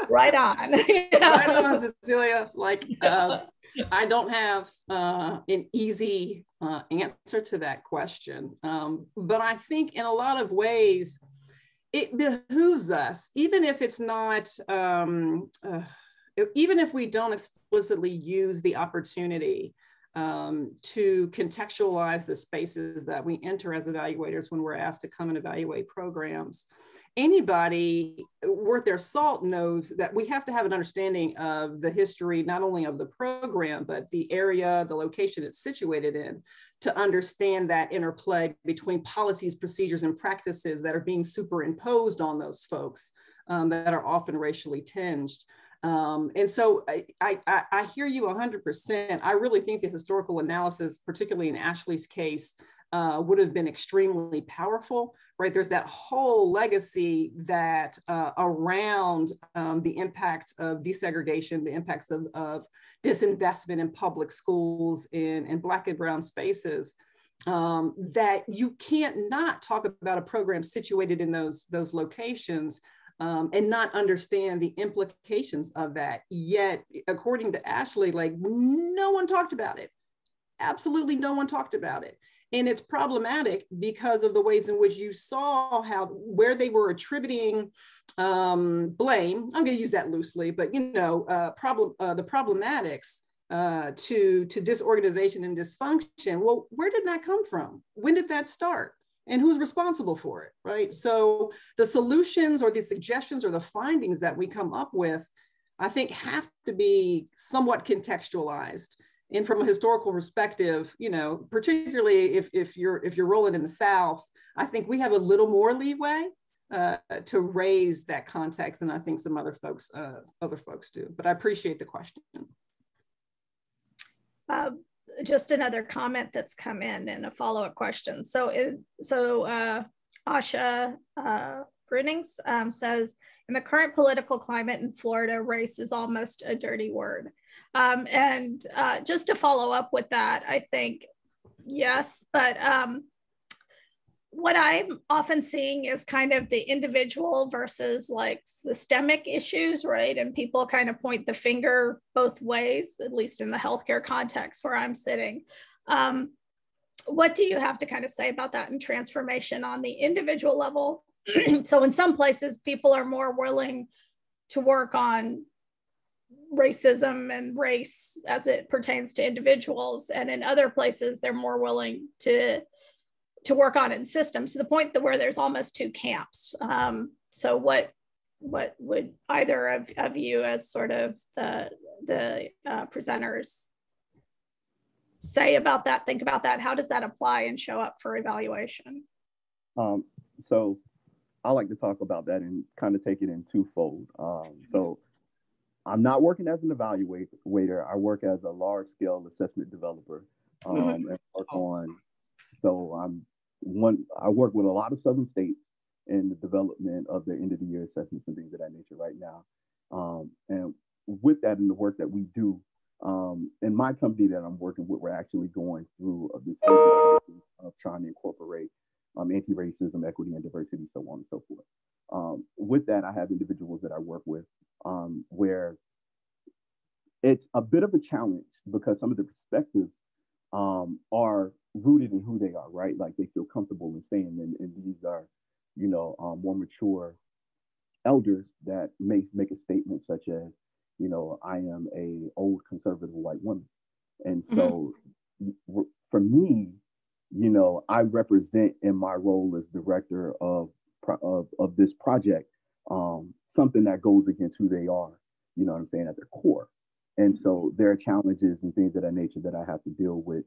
Right on. Right on, Cecilia. Like, I don't have an easy answer to that question. But I think in a lot of ways, it behooves us, even if it's not, even if we don't explicitly use the opportunity to contextualize the spaces that we enter as evaluators when we're asked to come and evaluate programs. Anybody worth their salt knows that we have to have an understanding of the history, not only of the program, but the area, the location it's situated in, to understand that interplay between policies, procedures, and practices that are being superimposed on those folks that are often racially tinged. And so I hear you 100%. I really think the historical analysis, particularly in Ashlee's case, would have been extremely powerful, right? There's that whole legacy that around the impact of desegregation, the impacts of disinvestment in public schools in Black and brown spaces, that you can't not talk about a program situated in those locations and not understand the implications of that. Yet, according to Ashlee, like, no one talked about it. Absolutely no one talked about it. And it's problematic because of the ways in which you saw where they were attributing blame. I'm going to use that loosely, but you know, the problematics to disorganization and dysfunction. Well, where did that come from? When did that start? And who's responsible for it, right? So the solutions or the suggestions or the findings that we come up with, I think, have to be somewhat contextualized. And from a historical perspective, you know, particularly if you're rolling in the South, I think we have a little more leeway to raise that context than I think some other folks do. But I appreciate the question. Just another comment that's come in and a follow-up question. So Asha Grinnings says, in the current political climate in Florida, race is almost a dirty word. And just to follow up with that, I think, yes, but what I'm often seeing is kind of the individual versus like systemic issues, right? And people kind of point the finger both ways, at least in the healthcare context where I'm sitting. What do you have to kind of say about that in transformation on the individual level? So in some places, people are more willing to work on racism and race as it pertains to individuals. And in other places, they're more willing to work on it in systems, to the point that where there's almost two camps. So what would either of you as sort of the presenters say about that, think about that? How does that apply and show up for evaluation? So I like to talk about that and kind of take it in twofold. So I'm not working as an evaluator. I work as a large scale assessment developer and work on, so I work with a lot of Southern states in the development of their end of the year assessments and things of that nature right now. And with that, in the work that we do, in my company that I'm working with, we're actually going through this of trying to incorporate anti-racism, equity, and diversity, so on and so forth. With that, I have individuals that I work with where it's a bit of a challenge because some of the perspectives are rooted in who they are, right? Like they feel comfortable in saying, and these are, more mature elders that may make a statement such as, I am a old conservative white woman. And so for me, I represent in my role as director of this project, something that goes against who they are, you know what I'm saying, at their core. And so there are challenges and things of that nature that I have to deal with,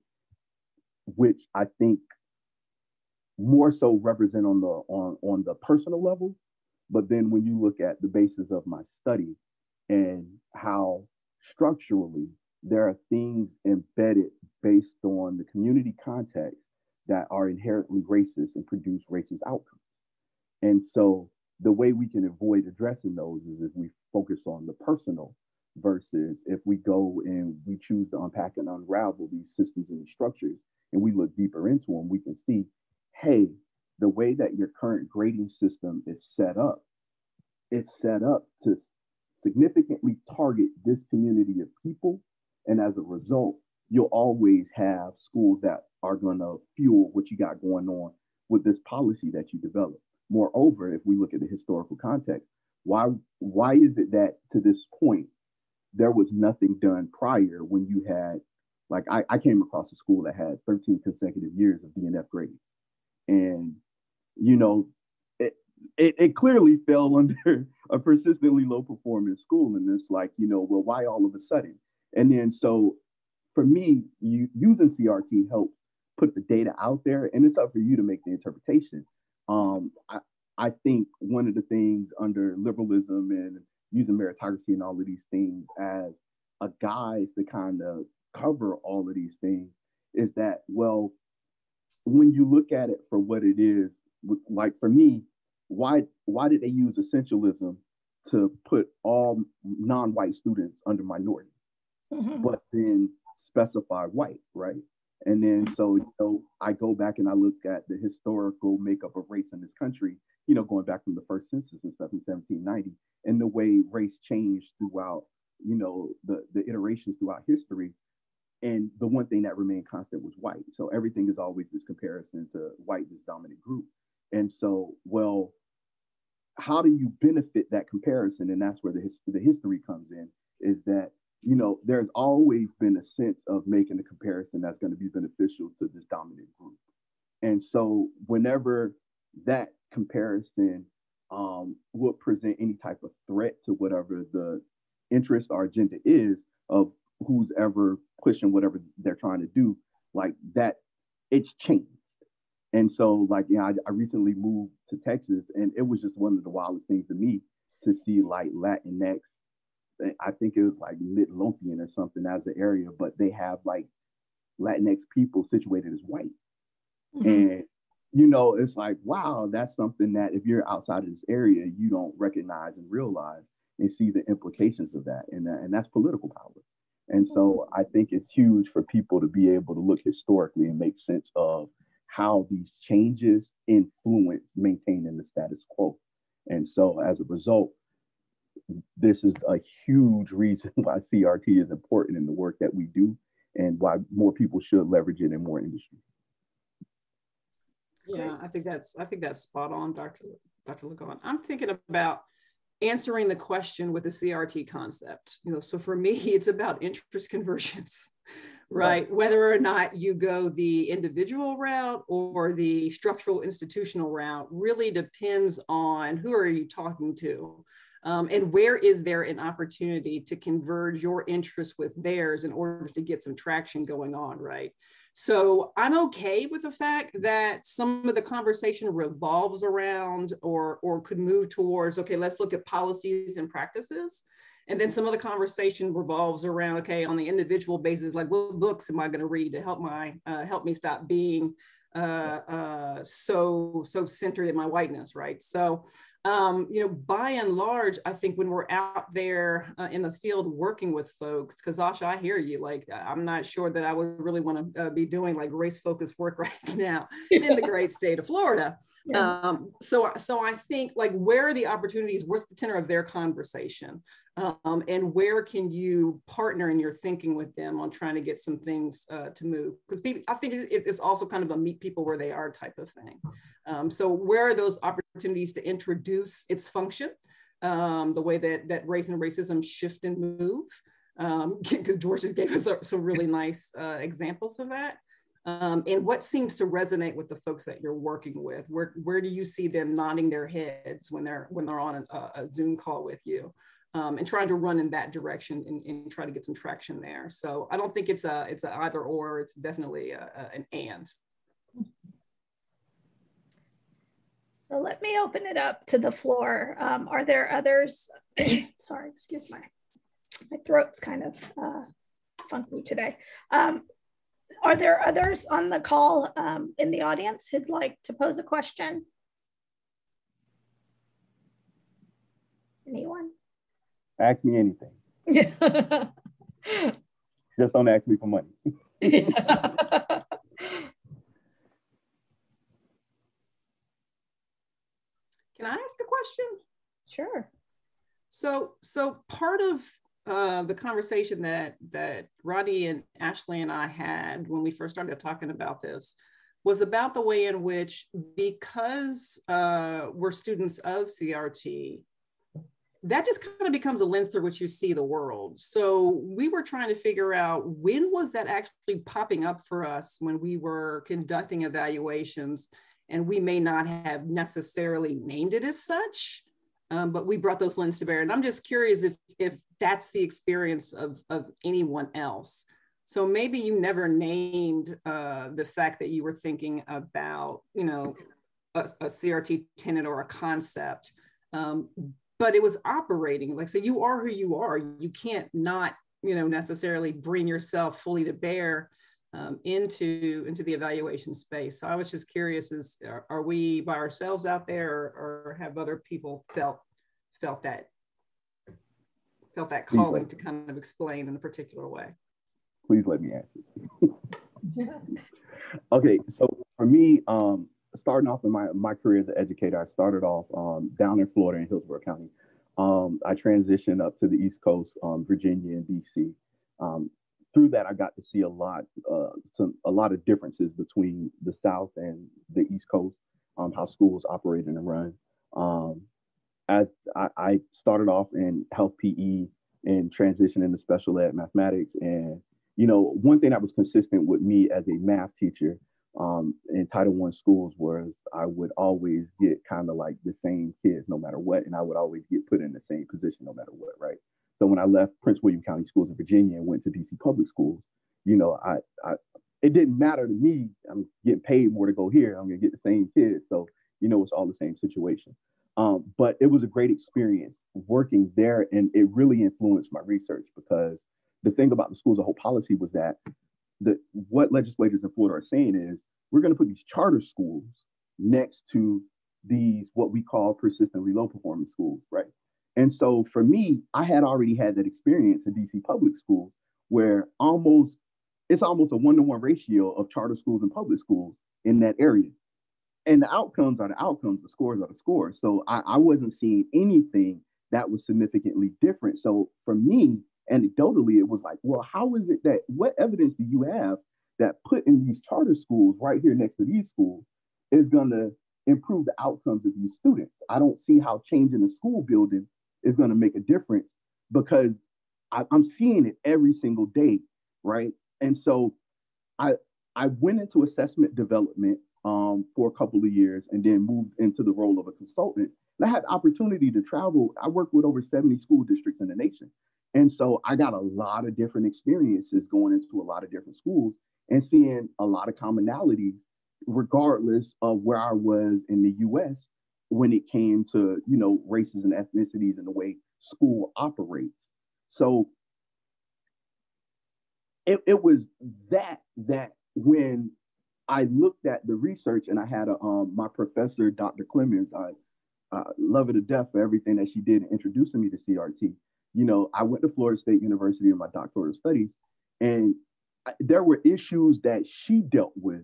which I think more so represent on the personal level. But then when you look at the basis of my study and how structurally there are things embedded based on the community context that are inherently racist and produce racist outcomes. And so the way we can avoid addressing those is if we focus on the personal versus if we go and we choose to unpack and unravel these systems and these structures and we look deeper into them, we can see, hey, the way that your current grading system is set up, it's set up to significantly target this community of people. And as a result, you'll always have schools that are going to fuel what you got going on with this policy that you develop. Moreover, if we look at the historical context, why is it that to this point, there was nothing done prior when you had, like I came across a school that had 13 consecutive years of DNF grading. And, it clearly fell under a persistently low performance school. And it's like, well, why all of a sudden? And then so for me, using CRT helps put the data out there, and it's up for you to make the interpretation. I think one of the things under liberalism and using meritocracy and all of these things as a guise to kind of cover all of these things is that, well, when you look at it for what it is, like for me, why did they use essentialism to put all non-white students under minority, but then specify white, right? And then so I go back and I look at the historical makeup of race in this country, going back from the first census and stuff in 1790, and the way race changed throughout, the iterations throughout history. And the one thing that remained constant was white. So everything is always this comparison to white, this dominant group. And so, well, how do you benefit that comparison? And that's where the history comes in, is that, there's always been a sense of making a comparison that's going to be beneficial to this dominant group. And so whenever that comparison would present any type of threat to whatever the interest or agenda is of who's ever pushing whatever they're trying to do, like that, it's changed. And so, like, I recently moved to Texas, and it was just one of the wildest things to me to see like Latinx. I think it was like Midlothian or something as an area, but they have like Latinx people situated as white. And, it's like, wow, that's something that if you're outside of this area, you don't recognize and realize and see the implications of that. And that's political power. And so I think it's huge for people to be able to look historically and make sense of how these changes influence maintaining the status quo. And so as a result, this is a huge reason why CRT is important in the work that we do and why more people should leverage it in more industries. Yeah, I think that's spot on, Dr. Ligon. I'm thinking about answering the question with the CRT concept. So for me, it's about interest conversions, right? Whether or not you go the individual route or the structural institutional route really depends on who are you talking to. And where is there an opportunity to converge your interests with theirs in order to get some traction going on, right? So I'm okay with the fact that some of the conversation revolves around or could move towards, okay, let's look at policies and practices. And then some of the conversation revolves around, okay, on the individual basis, like what books am I going to read to help me stop being so centered in my whiteness, right? So by and large, I think when we're out there in the field working with folks, because Asha, I hear you, like, I'm not sure that I would really want to be doing like race-focused work right now in the great state of Florida. Yeah. So I think like, where are the opportunities? What's the tenor of their conversation? And where can you partner in your thinking with them on trying to get some things to move? Because I think it's also kind of a meet people where they are type of thing. So where are those opportunities to introduce its function, the way that race and racism shift and move? Because George just gave us some really nice examples of that. And what seems to resonate with the folks that you're working with? Where do you see them nodding their heads when they're on a Zoom call with you? And trying to run in that direction and try to get some traction there. So I don't think it's a either or, it's definitely an and. So let me open it up to the floor. Are there others? Sorry, excuse my throat's kind of funky today. Are there others on the call in the audience who'd like to pose a question? Anyone? Ask me anything. Just don't ask me for money. Can I ask a question? Sure. So part of the conversation that Rodney and Ashlee and I had when we first started talking about this was about the way in which, because we're students of CRT, that just kind of becomes a lens through which you see the world. So we were trying to figure out, when was that actually popping up for us when we were conducting evaluations, and we may not have necessarily named it as such, but we brought those lenses to bear. And I'm just curious if that's the experience of anyone else. So maybe you never named the fact that you were thinking about, a CRT tenet or a concept, but it was operating. Like, so you are who you are. You can't not, necessarily bring yourself fully to bear into the evaluation space. So I was just curious, are we by ourselves out there, or have other people felt that calling to kind of explain in a particular way? Please let me answer. Okay, so for me, starting off in my career as an educator, I started off down in Florida in Hillsborough County. I transitioned up to the East Coast, Virginia and DC. Through that, I got to see a lot of differences between the South and the East Coast, how schools operate and run. As I started off in health PE and transitioned into special ed mathematics. And, one thing that was consistent with me as a math teacher in Title I schools was I would always get kind of like the same kids no matter what. And I would always get put in the same position no matter what, right? So when I left Prince William County Schools in Virginia and went to DC public schools, it didn't matter to me. I'm getting paid more to go here. I'm gonna get the same kids. So, it's all the same situation. But it was a great experience working there, and it really influenced my research, because the thing about the school as a whole policy was that what legislators in Florida are saying is, we're going to put these charter schools next to these what we call persistently low performing schools, right? And so for me, I had already had that experience in DC public schools, where it's almost a 1-to-1 ratio of charter schools and public schools in that area. And the outcomes are the outcomes, the scores are the scores. So I wasn't seeing anything that was significantly different. So for me, anecdotally, it was like, well, how is it that, what evidence do you have that putting these charter schools right here next to these schools is going to improve the outcomes of these students? I don't see how changing the school building is going to make a difference, because I'm seeing it every single day, right? And so I went into assessment development for a couple of years, and then moved into the role of a consultant. And I had the opportunity to travel. I worked with over 70 school districts in the nation. And so I got a lot of different experiences going into a lot of different schools and seeing a lot of commonalities, regardless of where I was in the US when it came to, you know, races and ethnicities and the way school operates. So it was that when I looked at the research, and I had my professor, Dr. Clemens, I love her to death for everything that she did in introducing me to CRT. You know, I went to Florida State University in my doctoral studies, and there were issues that she dealt with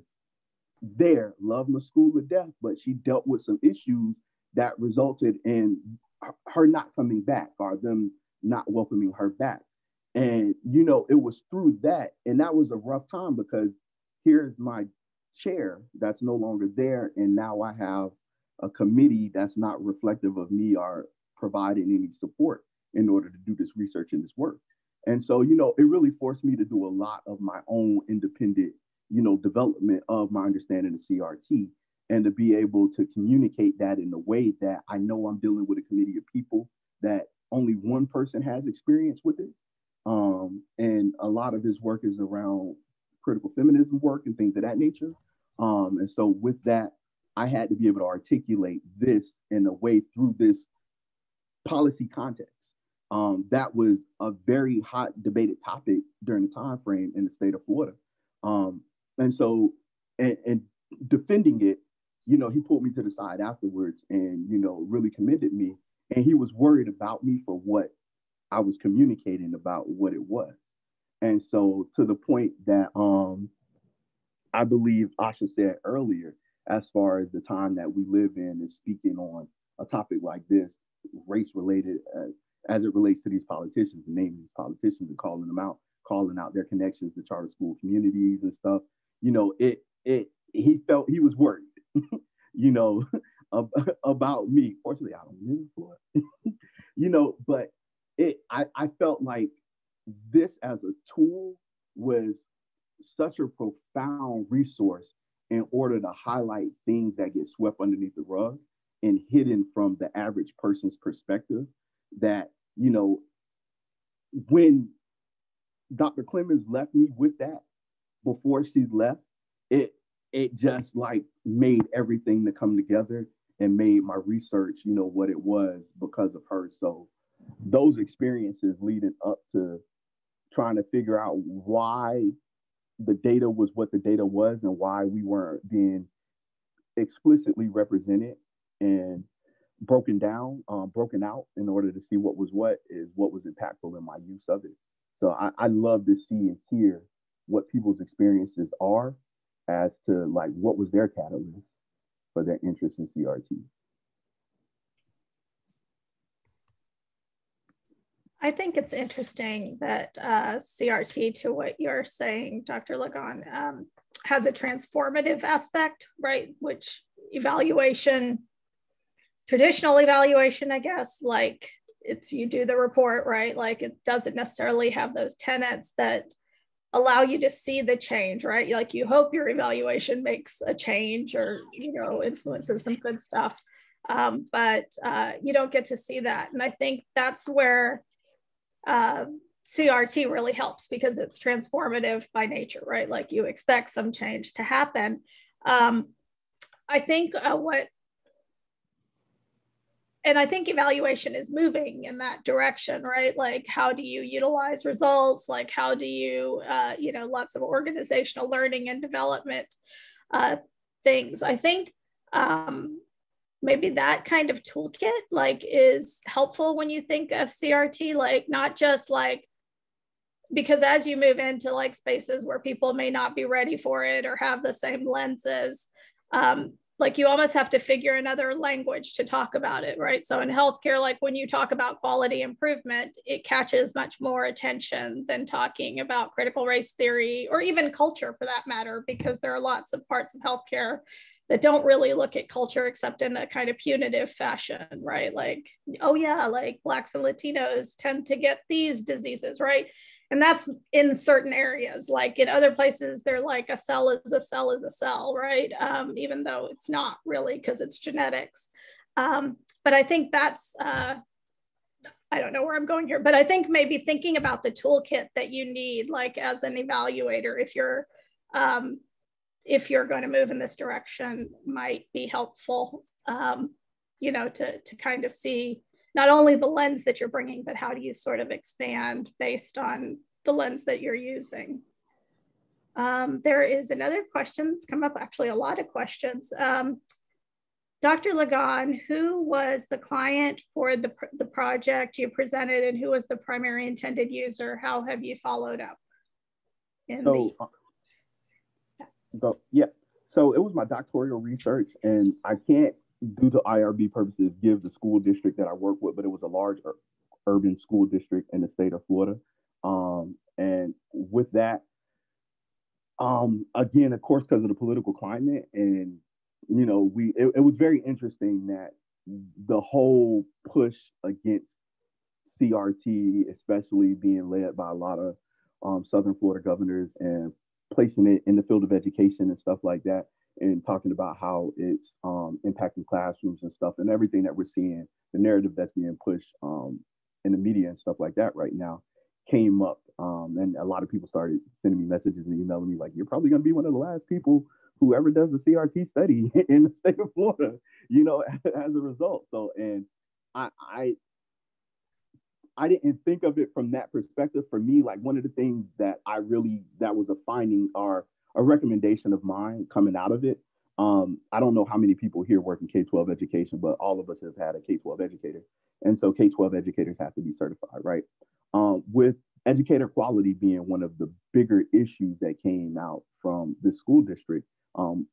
there. Love my school to death, but she dealt with some issues that resulted in her not coming back, or them not welcoming her back. And, you know, it was through that. And that was a rough time, because here's my chair that's no longer there. And now I have a committee that's not reflective of me or providing any support in order to do this research and this work. And so, you know, it really forced me to do a lot of my own independent, you know, development of my understanding of CRT, and to be able to communicate that in a way that I know I'm dealing with a committee of people that only one person has experience with it. And a lot of his work is around critical feminism work and things of that nature. And so with that, I had to be able to articulate this in a way through this policy context. That was a very hot debated topic during the time frame in the state of Florida. And so, and defending it, you know, he pulled me to the side afterwards and, you know, really commended me. And he was worried about me for what I was communicating about what it was. And so, to the point that I believe Asha said earlier, as far as the time that we live in, is speaking on a topic like this, race related, as it relates to these politicians, and naming these politicians and calling them out, calling out their connections to charter school communities and stuff. You know, he felt, he was worried, you know, about me. Fortunately, I don't live in Florida, you know, but I felt like this as a tool was such a profound resource in order to highlight things that get swept underneath the rug and hidden from the average person's perspective. That, you know, when Dr. Clemens left me with that, before she left, it just like made everything to come together and made my research, you know, what it was because of her. So those experiences leading up to trying to figure out why the data was what the data was and why we weren't being explicitly represented and broken out in order to see what was impactful in my use of it. So I love to see and hear what people's experiences are as to like what was their catalyst for their interest in CRT. I think it's interesting that CRT, to what you're saying, Dr. Ligon, has a transformative aspect, right? Which evaluation, traditional evaluation, I guess, like it's, you do the report, right? Like it doesn't necessarily have those tenets that allow you to see the change, right? Like you hope your evaluation makes a change or, you know, influences some good stuff, but you don't get to see that. And I think that's where CRT really helps, because it's transformative by nature, right? Like you expect some change to happen. I think I think evaluation is moving in that direction, right? Like how do you utilize results? Like how do you, you know, lots of organizational learning and development things. I think maybe that kind of toolkit like is helpful when you think of CRT, like not just like, because as you move into like spaces where people may not be ready for it or have the same lenses, like you almost have to figure another language to talk about it, right? So in healthcare, like when you talk about quality improvement, it catches much more attention than talking about critical race theory or even culture for that matter, because there are lots of parts of healthcare that don't really look at culture except in a kind of punitive fashion, right? Like, oh yeah, like Blacks and Latinos tend to get these diseases, right? And that's in certain areas. Like in other places, they're like a cell is a cell is a cell, right? Even though it's not really because it's genetics. But I think that's, I don't know where I'm going here, but I think maybe thinking about the toolkit that you need, like as an evaluator, if you're going to move in this direction, might be helpful, you know, to kind of see not only the lens that you're bringing, but how do you sort of expand based on the lens that you're using. There is another question that's come up, actually a lot of questions. Dr. Ligon, who was the client for the project you presented and who was the primary intended user? How have you followed up? So it was my doctoral research, and I can't, due to IRB purposes, give the school district that I work with, but it was a large urban school district in the state of Florida. And with that, again, of course, because of the political climate, and you know, it was very interesting that the whole push against CRT, especially being led by a lot of Southern Florida governors and placing it in the field of education and stuff like that, and talking about how it's impacting classrooms and stuff, and everything that we're seeing, the narrative that's being pushed in the media and stuff like that right now came up. And a lot of people started sending me messages and emailing me like, you're probably going to be one of the last people who ever does the CRT study in the state of Florida, you know, as a result. So, and I didn't think of it from that perspective. For me, like one of the things that that was a finding or a recommendation of mine coming out of it. I don't know how many people here work in K-12 education, but all of us have had a K-12 educator. And so K-12 educators have to be certified, right? With educator quality being one of the bigger issues that came out from the school district,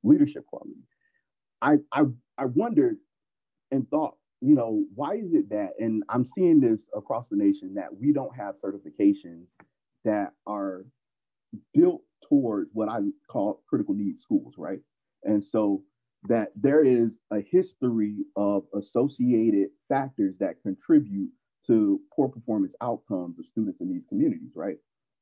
leadership quality. I wondered and thought, you know, why is it that, and I'm seeing this across the nation, that we don't have certifications that are built towards what I call critical needs schools, right? And so that there is a history of associated factors that contribute to poor performance outcomes of students in these communities, right?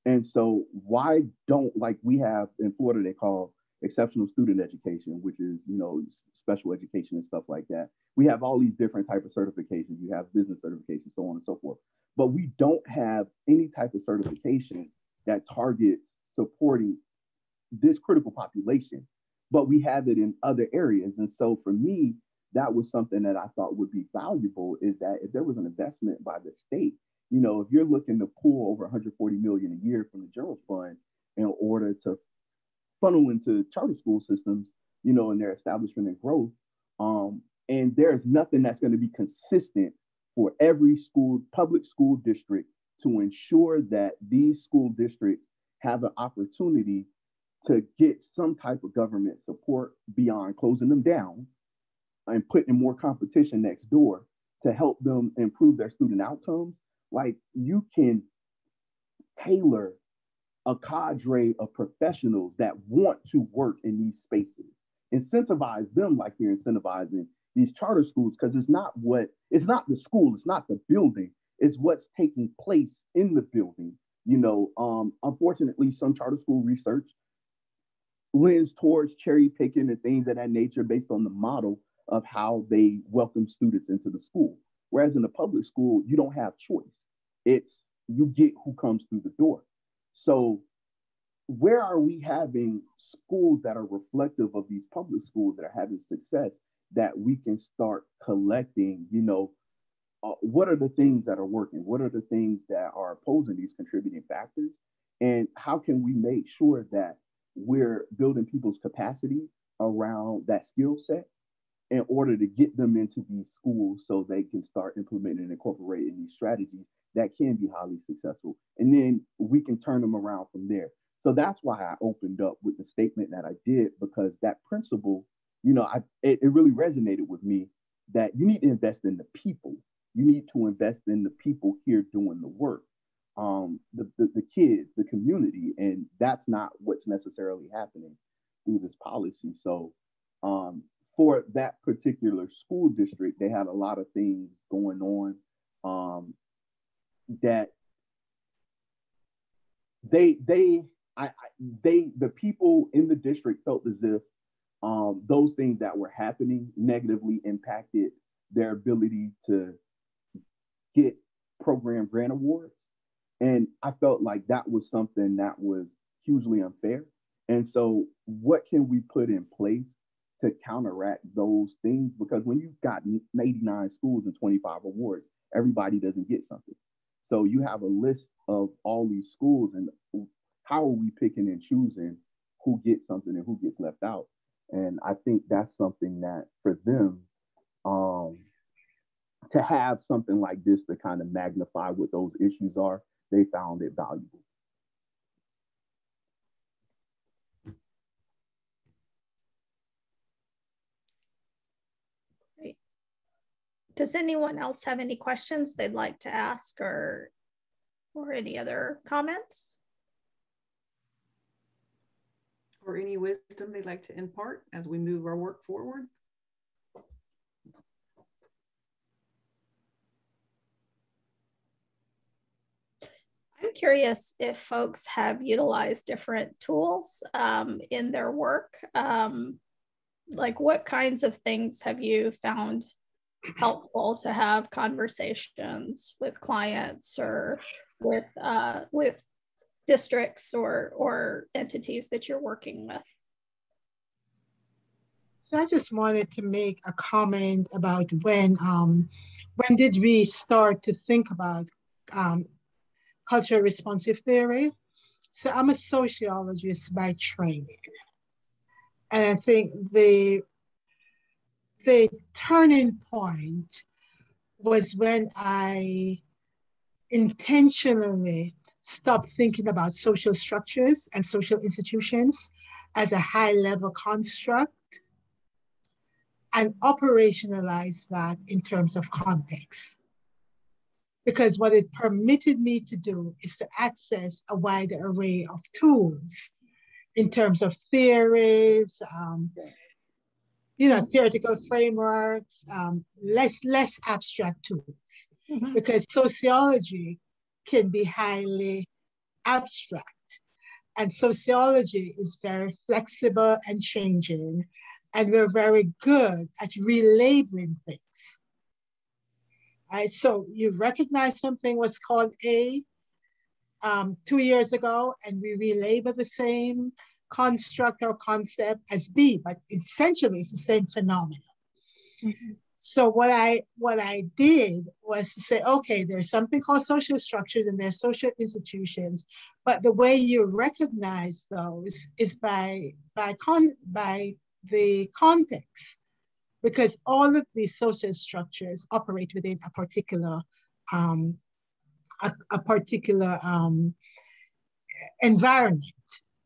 And so why don't, like we have in Florida, they call exceptional student education, which is, you know, special education and stuff like that. We have all these different type of certifications. You have business certifications, so on and so forth. But we don't have any type of certification that targets supporting this critical population, but we have it in other areas. And so for me, that was something that I thought would be valuable, is that if there was an investment by the state, you know, if you're looking to pull over 140 million a year from the general fund in order to funnel into charter school systems, you know, and their establishment and growth, and there's nothing that's going to be consistent for every school, public school district, to ensure that these school districts have an opportunity to get some type of government support beyond closing them down and putting more competition next door to help them improve their student outcomes. Like, you can tailor a cadre of professionals that want to work in these spaces, incentivize them like you're incentivizing these charter schools, because it's not the school, it's not the building, it's what's taking place in the building. You know, unfortunately, some charter school research leans towards cherry picking and things of that nature based on the model of how they welcome students into the school. Whereas in the public school, you don't have choice. It's you get who comes through the door. So where are we having schools that are reflective of these public schools that are having success, that we can start collecting, you know, what are the things that are working? What are the things that are opposing these contributing factors? And how can we make sure that we're building people's capacity around that skill set in order to get them into these schools so they can start implementing and incorporating these strategies that can be highly successful. And then we can turn them around from there. So that's why I opened up with the statement that I did, because that principle, it really resonated with me that you need to invest in the people. You need to invest in the people here doing the work, the kids, the community, and that's not what's necessarily happening through this policy. So for that particular school district, they had a lot of things going on that the people in the district felt as if those things that were happening negatively impacted their ability to get program grant awards. And I felt like that was something that was hugely unfair. And so what can we put in place to counteract those things? Because when you've got 89 schools and 25 awards, everybody doesn't get something. So you have a list of all these schools, and how are we picking and choosing who gets something and who gets left out? And I think that's something that for them, to have something like this to kind of magnify what those issues are, they found it valuable. Great. Does anyone else have any questions they'd like to ask or any other comments? Or any wisdom they'd like to impart as we move our work forward? I'm curious if folks have utilized different tools in their work. Like what kinds of things have you found helpful to have conversations with clients or with districts or entities that you're working with? So I just wanted to make a comment about when did we start to think about cultural responsive theory? So I'm a sociologist by training. And I think the turning point was when I intentionally stopped thinking about social structures and social institutions as a high-level construct and operationalized that in terms of context. Because what it permitted me to do is to access a wide array of tools in terms of theories, theoretical frameworks, less abstract tools. Mm-hmm. Because sociology can be highly abstract, and sociology is very flexible and changing, and we're very good at relabeling things. Right, so you recognize something was called A 2 years ago, and we relabel the same construct or concept as B, but essentially it's the same phenomenon. Mm-hmm. So what I did was to say, okay, there's something called social structures and there's social institutions, but the way you recognize those is by the context, because all of these social structures operate within a particular environment,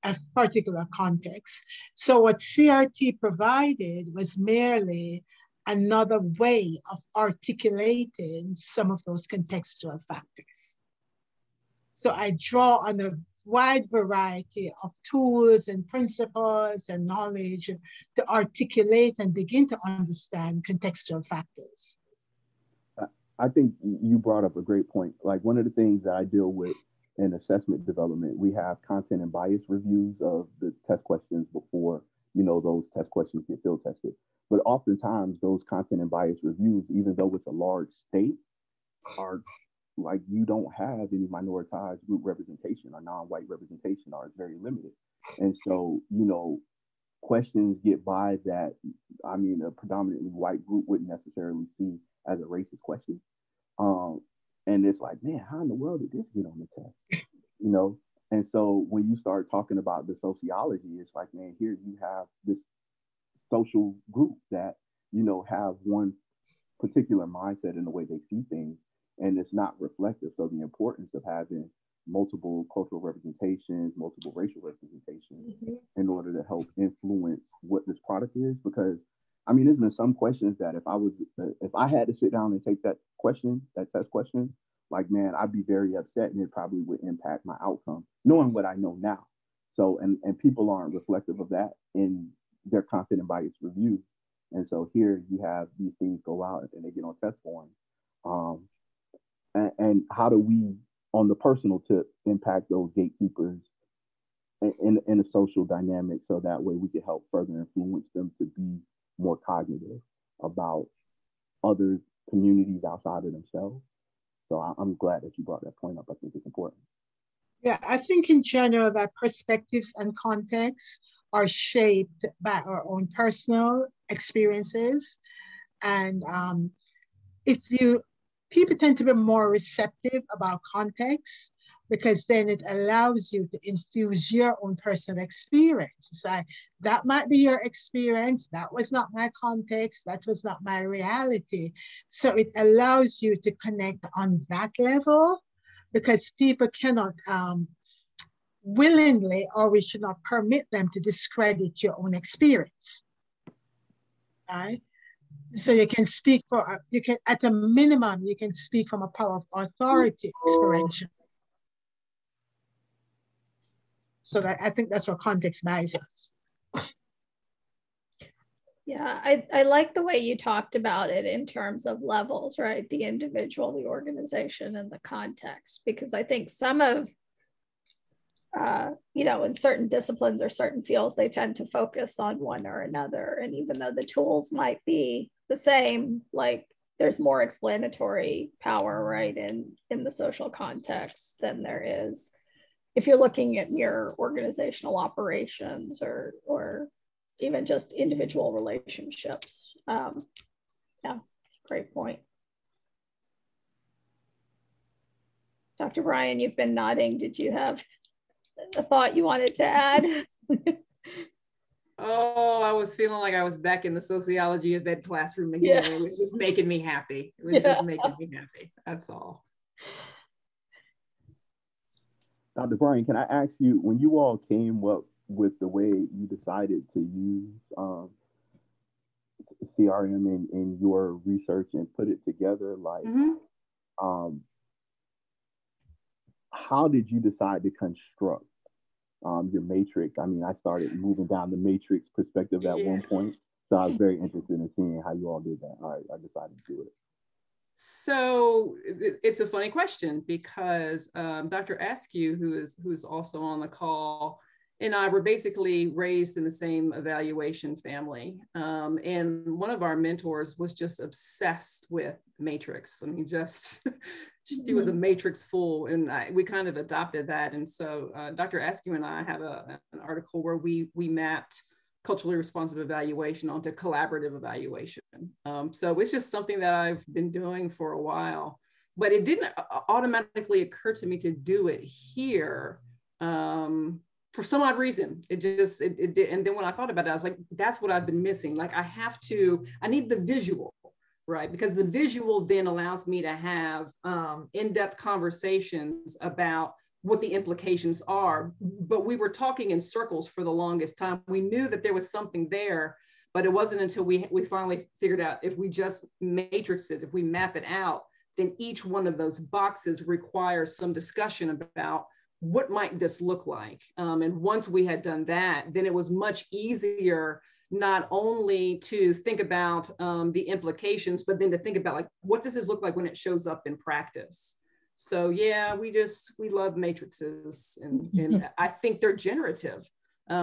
a particular context. So what CRT provided was merely another way of articulating some of those contextual factors. So I draw on a wide variety of tools and principles and knowledge to articulate and begin to understand contextual factors. I think you brought up a great point. Like one of the things that I deal with in assessment development, we have content and bias reviews of the test questions before, those test questions get field tested. But oftentimes those content and bias reviews, even though it's a large state, are like you don't have any minoritized group representation or non-white representation, or it's very limited. And so, questions get by that, a predominantly white group wouldn't necessarily see as a racist question. And it's like, man, how in the world did this get on the test? And so when you start talking about the sociology, it's like, man, here you have this social group that, have one particular mindset in the way they see things, and it's not reflective. So the importance of having, multiple cultural representations, multiple racial representations, in order to help influence what this product is. Because I mean, there's been some questions that if I had to sit down and take that test question, like, man, I'd be very upset, and it probably would impact my outcome, knowing what I know now. So, and people aren't reflective of that in their content and bias review. And so here you have these things go out and they get on test form. And how do we, on the personal tip, impact those gatekeepers in a social dynamic, so that way we can help further influence them to be more cognitive about other communities outside of themselves. So I'm glad that you brought that point up. I think it's important. Yeah, I think in general that perspectives and contexts are shaped by our own personal experiences. And people tend to be more receptive about context, because then it allows you to infuse your own personal experience. It's like, that might be your experience. That was not my context. That was not my reality. So it allows you to connect on that level, because people cannot willingly, or we should not permit them to discredit your own experience. Right? So you can speak at a minimum, you can speak from a power of authority experiential. So that, I think that's what context buys us. Yeah, I like the way you talked about it in terms of levels, right? The individual, the organization, and the context, because I think some of, in certain disciplines or certain fields, they tend to focus on one or another. And even though the tools might be the same, like there's more explanatory power, right, in the social context than there is if you're looking at your organizational operations or even just individual relationships. Yeah, great point. Dr. Brian, you've been nodding. Did you have a thought you wanted to add? Oh, I was feeling like I was back in the sociology of ed classroom again. Yeah. It was just making me happy. It was just making me happy. That's all. Dr. Brian, can I ask you, when you all came up with the way you decided to use CRM in your research and put it together, like, how did you decide to construct your matrix? I mean, I started moving down the matrix perspective at one point, so I was very interested in seeing how you all did that. All right, I decided to do it. So it's a funny question, because Dr. Askew, who's also on the call, and I were basically raised in the same evaluation family. And one of our mentors was just obsessed with matrix. I mean, just, she was a matrix fool, and we kind of adopted that. And so Dr. Askew and I have an article where we mapped culturally responsive evaluation onto collaborative evaluation. So it's just something that I've been doing for a while, but it didn't automatically occur to me to do it here for some odd reason. It did. And then when I thought about it, I was like, that's what I've been missing. Like I need the visual, right? Because the visual then allows me to have in-depth conversations about what the implications are. But we were talking in circles for the longest time. We knew that there was something there, but it wasn't until we finally figured out, if we just matrix it, if we map it out, then each one of those boxes requires some discussion about what might this look like. And once we had done that, then it was much easier not only to think about the implications, but then to think about, like, what does this look like when it shows up in practice? So yeah, we love matrices, and I think they're generative.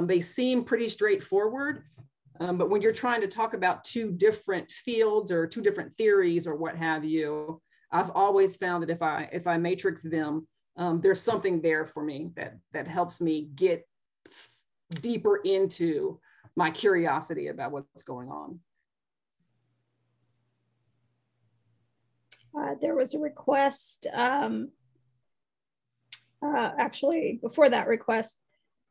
They seem pretty straightforward, but when you're trying to talk about two different fields or two different theories or what have you, I've always found that if I matrix them, there's something there for me that helps me get deeper into my curiosity about what's going on. There was a request, actually before that request,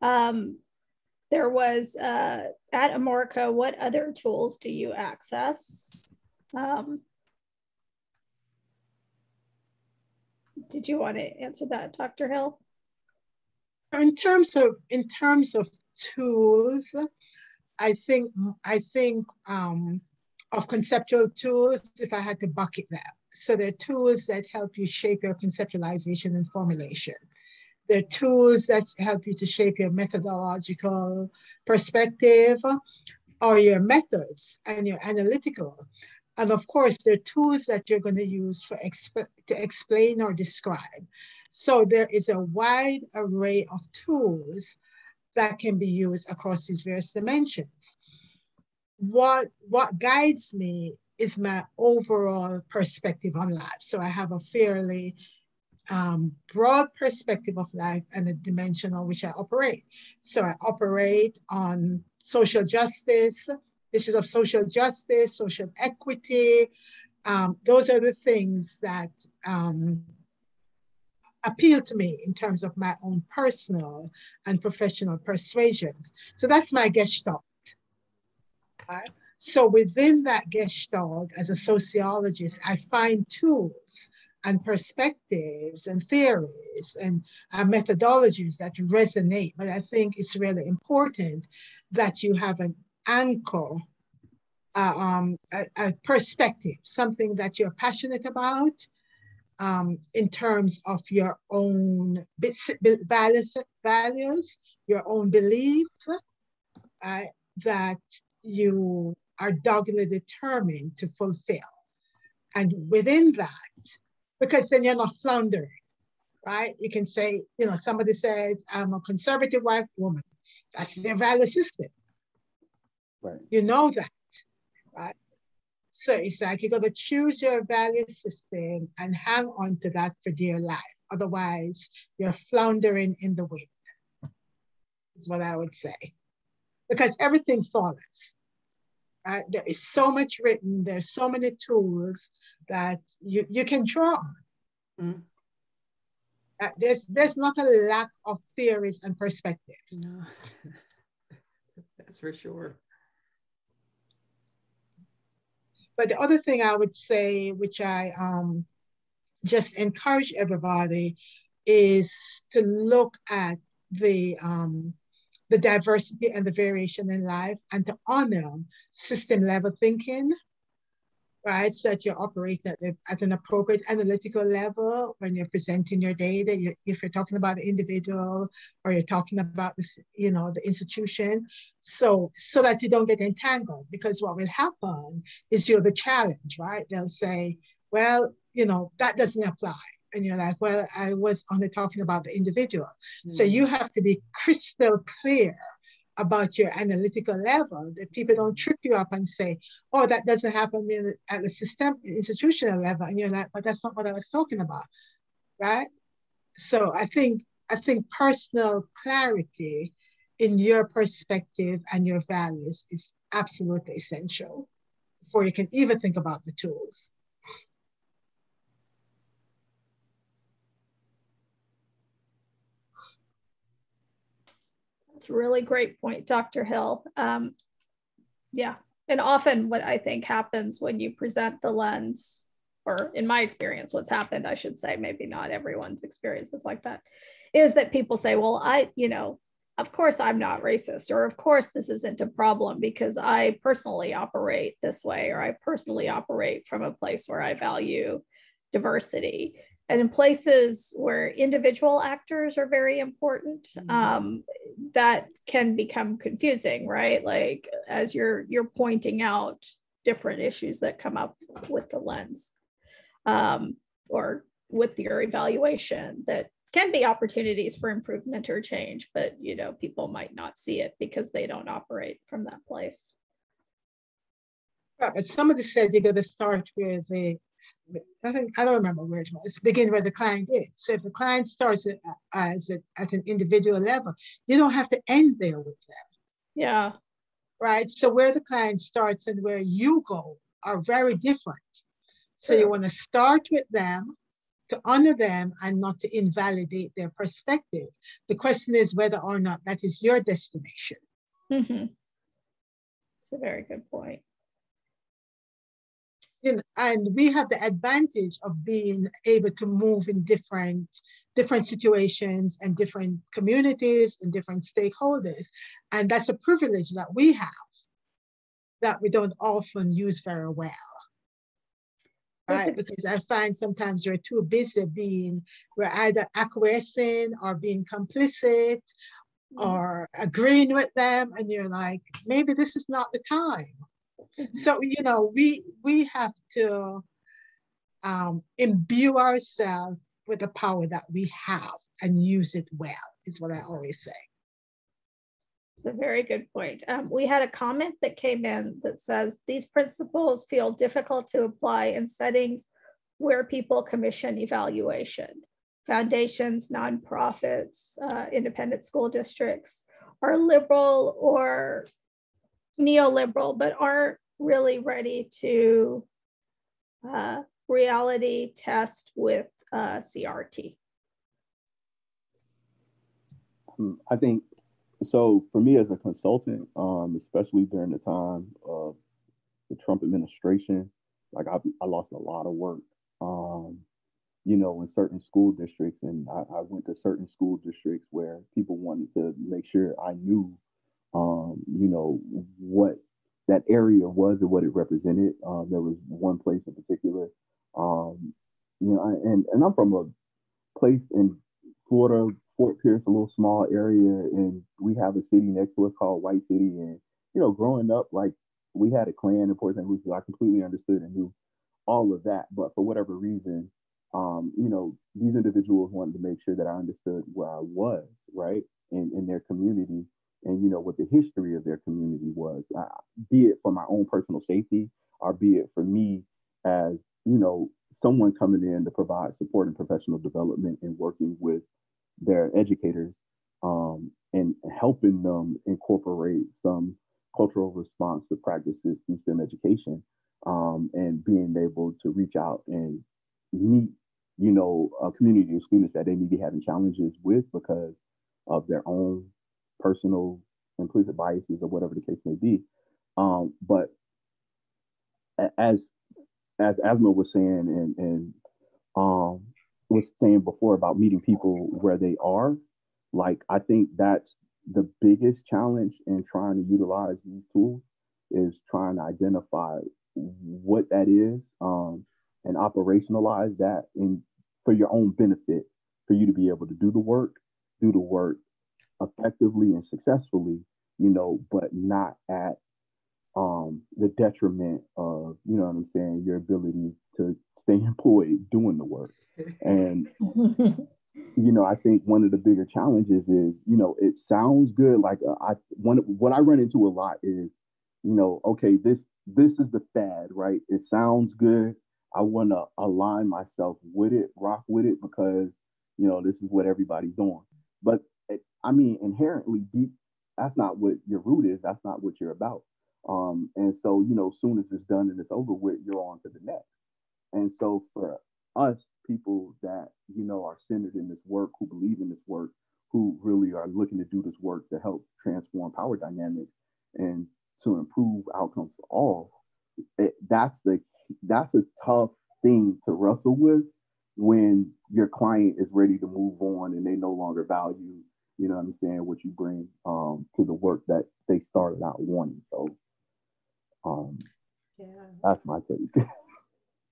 there was at Amorica, what other tools do you access? Did you want to answer that, Dr. Hill? In terms of tools, I think of conceptual tools, if I had to bucket them. So they're tools that help you shape your conceptualization and formulation. They're tools that help you to shape your methodological perspective or your methods and your analytical. And of course, they're tools that you're going to use to explain or describe. So there is a wide array of tools that can be used across these various dimensions. What guides me is my overall perspective on life. So I have a fairly broad perspective of life and a dimension on which I operate. So I operate on social justice, issues of social justice, social equity. Those are the things that appeal to me in terms of my own personal and professional persuasions. So that's my gestalt. Right? So within that gestalt, as a sociologist, I find tools and perspectives and theories and methodologies that resonate. But I think it's really important that you have an anchor, a perspective, something that you're passionate about in terms of your own values, your own beliefs, that you are doggedly determined to fulfill. And within that, because then you're not floundering, right? You can say, somebody says, I'm a conservative white woman. That's their value system. Right. You know that, right? So it's like you got to choose your value system and hang on to that for dear life. Otherwise, you're floundering in the wind, is what I would say. Because everything follows. Right? There is so much written, there's so many tools that you can draw on. There's not a lack of theories and perspectives. No, that's for sure. But the other thing I would say, which I just encourage everybody, is to look at the diversity and the variation in life and to honor system level thinking, right? So that you're operating at an appropriate analytical level when you're presenting your data. If you're talking about the individual or you're talking about this, the institution, so that you don't get entangled. Because what will happen is you're the challenge, right? They'll say, well, that doesn't apply. And you're like, well, I was only talking about the individual. So you have to be crystal clear about your analytical level, that people don't trip you up and say, oh, that doesn't happen at the institutional level. And you're like, but that's not what I was talking about, right? So I think personal clarity in your perspective and your values is absolutely essential before you can even think about the tools. That's a really great point, Dr. Hill. Yeah, and often what I think happens when you present the lens, or in my experience, what's happened, I should say, maybe not everyone's experience is like that, is that people say, well, of course I'm not racist, or of course this isn't a problem because I personally operate this way, or I personally operate from a place where I value diversity. And in places where individual actors are very important, that can become confusing, right? Like as you're pointing out different issues that come up with the lens or with your evaluation that can be opportunities for improvement or change, but people might not see it because they don't operate from that place. Right, but somebody said you got to start where I don't remember where it was. Begin where the client is. So if the client starts at an individual level, you don't have to end there with them. Yeah. Right. So where the client starts and where you go are very different. So you want to start with them, to honor them, and not to invalidate their perspective. The question is whether or not that is your destination. Mm-hmm. It's a very good point. and we have the advantage of being able to move in different situations and different communities and different stakeholders. And that's a privilege that we have that we don't often use very well. Right? Because I find sometimes you're too busy we're either acquiescing or being complicit or agreeing with them, and you're like, maybe this is not the time. So, we have to imbue ourselves with the power that we have and use it well, is what I always say. It's a very good point. We had a comment that came in that says, these principles feel difficult to apply in settings where people commission evaluation. Foundations, nonprofits, independent school districts are liberal or neoliberal, but aren't really ready to reality test with CRT. I think, so for me as a consultant, especially during the time of the Trump administration, like I lost a lot of work, in certain school districts. And I went to certain school districts where people wanted to make sure I knew, what that area was and what it represented. There was one place in particular, and I'm from a place in Florida, Fort Pierce, a little small area, and we have a city next to us called White City. And growing up, like, we had a Klan in Port St. Lucie, so I completely understood and knew all of that. But for whatever reason, these individuals wanted to make sure that I understood where I was, right, in their community, and what the history of their community was, be it for my own personal safety, or be it for me as someone coming in to provide support and professional development and working with their educators, and helping them incorporate some cultural response to practices through STEM education, and being able to reach out and meet, a community of students that they may be having challenges with because of their own personal implicit biases or whatever the case may be. But as Asma was saying, and was saying before about meeting people where they are, like, I think that's the biggest challenge in trying to utilize these tools, is trying to identify what that is, and operationalize that for your own benefit, for you to be able to do the work effectively and successfully, but not at the detriment of, what I'm saying, your ability to stay employed doing the work. And I think one of the bigger challenges is, it sounds good. Like, what I run into a lot is, okay, this is the fad, right? It sounds good. I want to align myself with it, rock with it, because, this is what everybody's doing. But inherently deep, that's not what your root is. That's not what you're about. And so, soon as it's done and it's over with, you're on to the next. And so for us, people that, are centered in this work, who believe in this work, who really are looking to do this work to help transform power dynamics and to improve outcomes for all, that's a tough thing to wrestle with when your client is ready to move on and they no longer value, what you bring to the work that they started out wanting. So that's my take.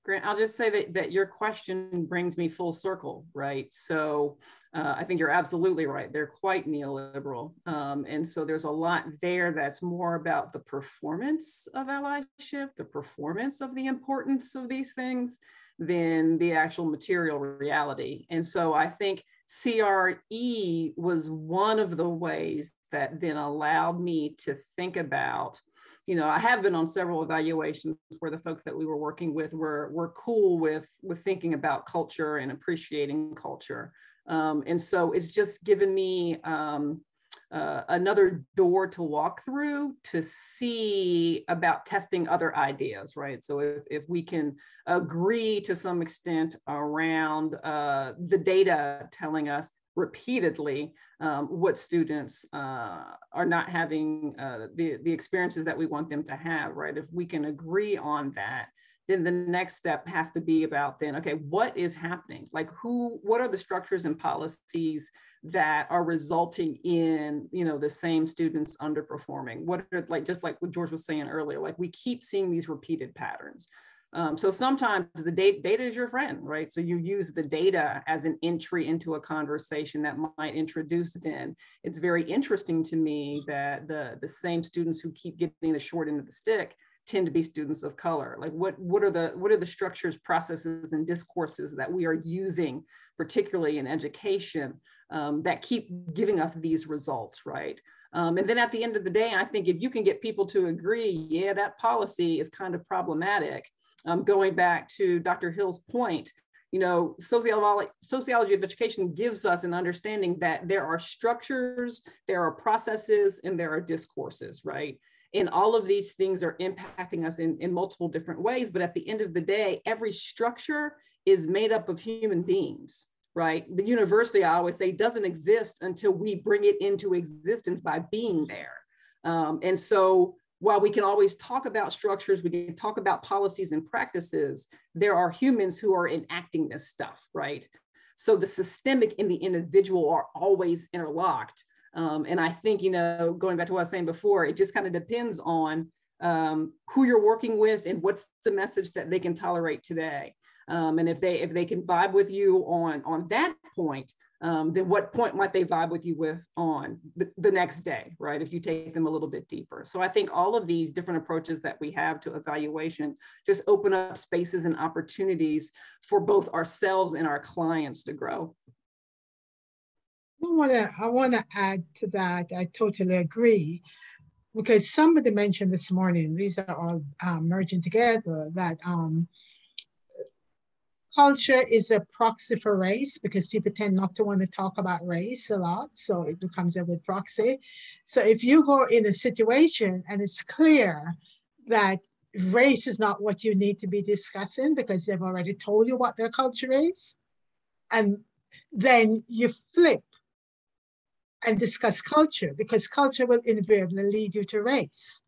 Grant, I'll just say that your question brings me full circle, right? So I think you're absolutely right. They're quite neoliberal. And so there's a lot there that's more about the performance of allyship, the performance of the importance of these things, than the actual material reality. And so I think CRE was one of the ways that then allowed me to think about, I have been on several evaluations where the folks that we were working with were cool with thinking about culture and appreciating culture. And so it's just given me another door to walk through to see about testing other ideas, right? So if we can agree to some extent around the data telling us repeatedly what students are not having the experiences that we want them to have, right? If we can agree on that, then the next step has to be about then, okay, what is happening? Like what are the structures and policies that are resulting in, the same students underperforming? What are, like, just like what George was saying earlier, like we keep seeing these repeated patterns. So sometimes the data is your friend, right? So you use the data as an entry into a conversation that might introduce then. It's very interesting to me that the same students who keep getting the short end of the stick tend to be students of color. Like what are the structures, processes, and discourses that we are using, particularly in education, that keep giving us these results, right? And then at the end of the day, I think if you can get people to agree, yeah, that policy is kind of problematic. Going back to Dr. Hill's point, sociology of education gives us an understanding that there are structures, there are processes, and there are discourses, right? And all of these things are impacting us in multiple different ways. But at the end of the day, every structure is made up of human beings, right? The university, I always say, doesn't exist until we bring it into existence by being there. And so while we can always talk about structures, we can talk about policies and practices, there are humans who are enacting this stuff, right? So the systemic and the individual are always interlocked. And I think, going back to what I was saying before, it just kind of depends on who you're working with and what's the message that they can tolerate today. And if they can vibe with you on that point, then what point might they vibe with you with on the next day, right? If you take them a little bit deeper. So I think all of these different approaches that we have to evaluation just open up spaces and opportunities for both ourselves and our clients to grow. I want to add to that. I totally agree, because somebody mentioned this morning, these are all merging together, that culture is a proxy for race, because people tend not to want to talk about race a lot. So it becomes a with proxy. So if you go in a situation and it's clear that race is not what you need to be discussing because they've already told you what their culture is, and then you flip and discuss culture, because culture will invariably lead you to race.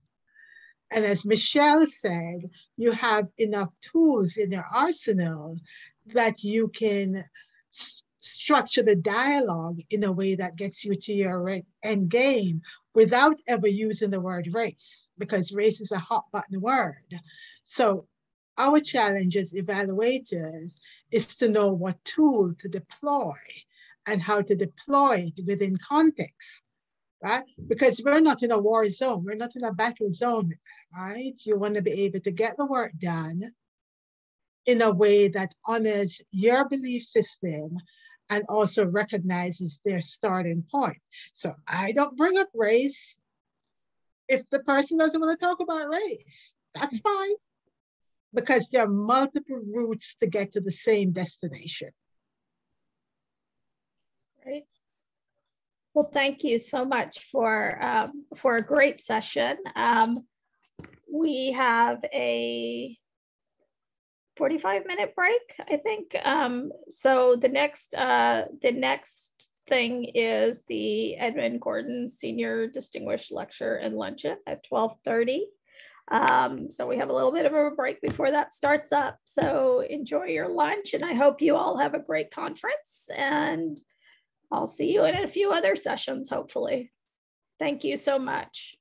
And as Michelle said, you have enough tools in your arsenal that you can structure the dialogue in a way that gets you to your end game without ever using the word race, because race is a hot button word. So our challenge as evaluators is to know what tool to deploy and how to deploy it within context. Right? Because we're not in a war zone, we're not in a battle zone, right? You want to be able to get the work done in a way that honors your belief system and also recognizes their starting point. So I don't bring up race if the person doesn't want to talk about race. That's fine, because there are multiple routes to get to the same destination. Great. Well, thank you so much for a great session. We have a 45-minute break, I think. So the next thing is the Edmund Gordon Senior Distinguished Lecture and Luncheon at 12:30. So we have a little bit of a break before that starts up. So enjoy your lunch, and I hope you all have a great conference, and I'll see you in a few other sessions, hopefully. Thank you so much.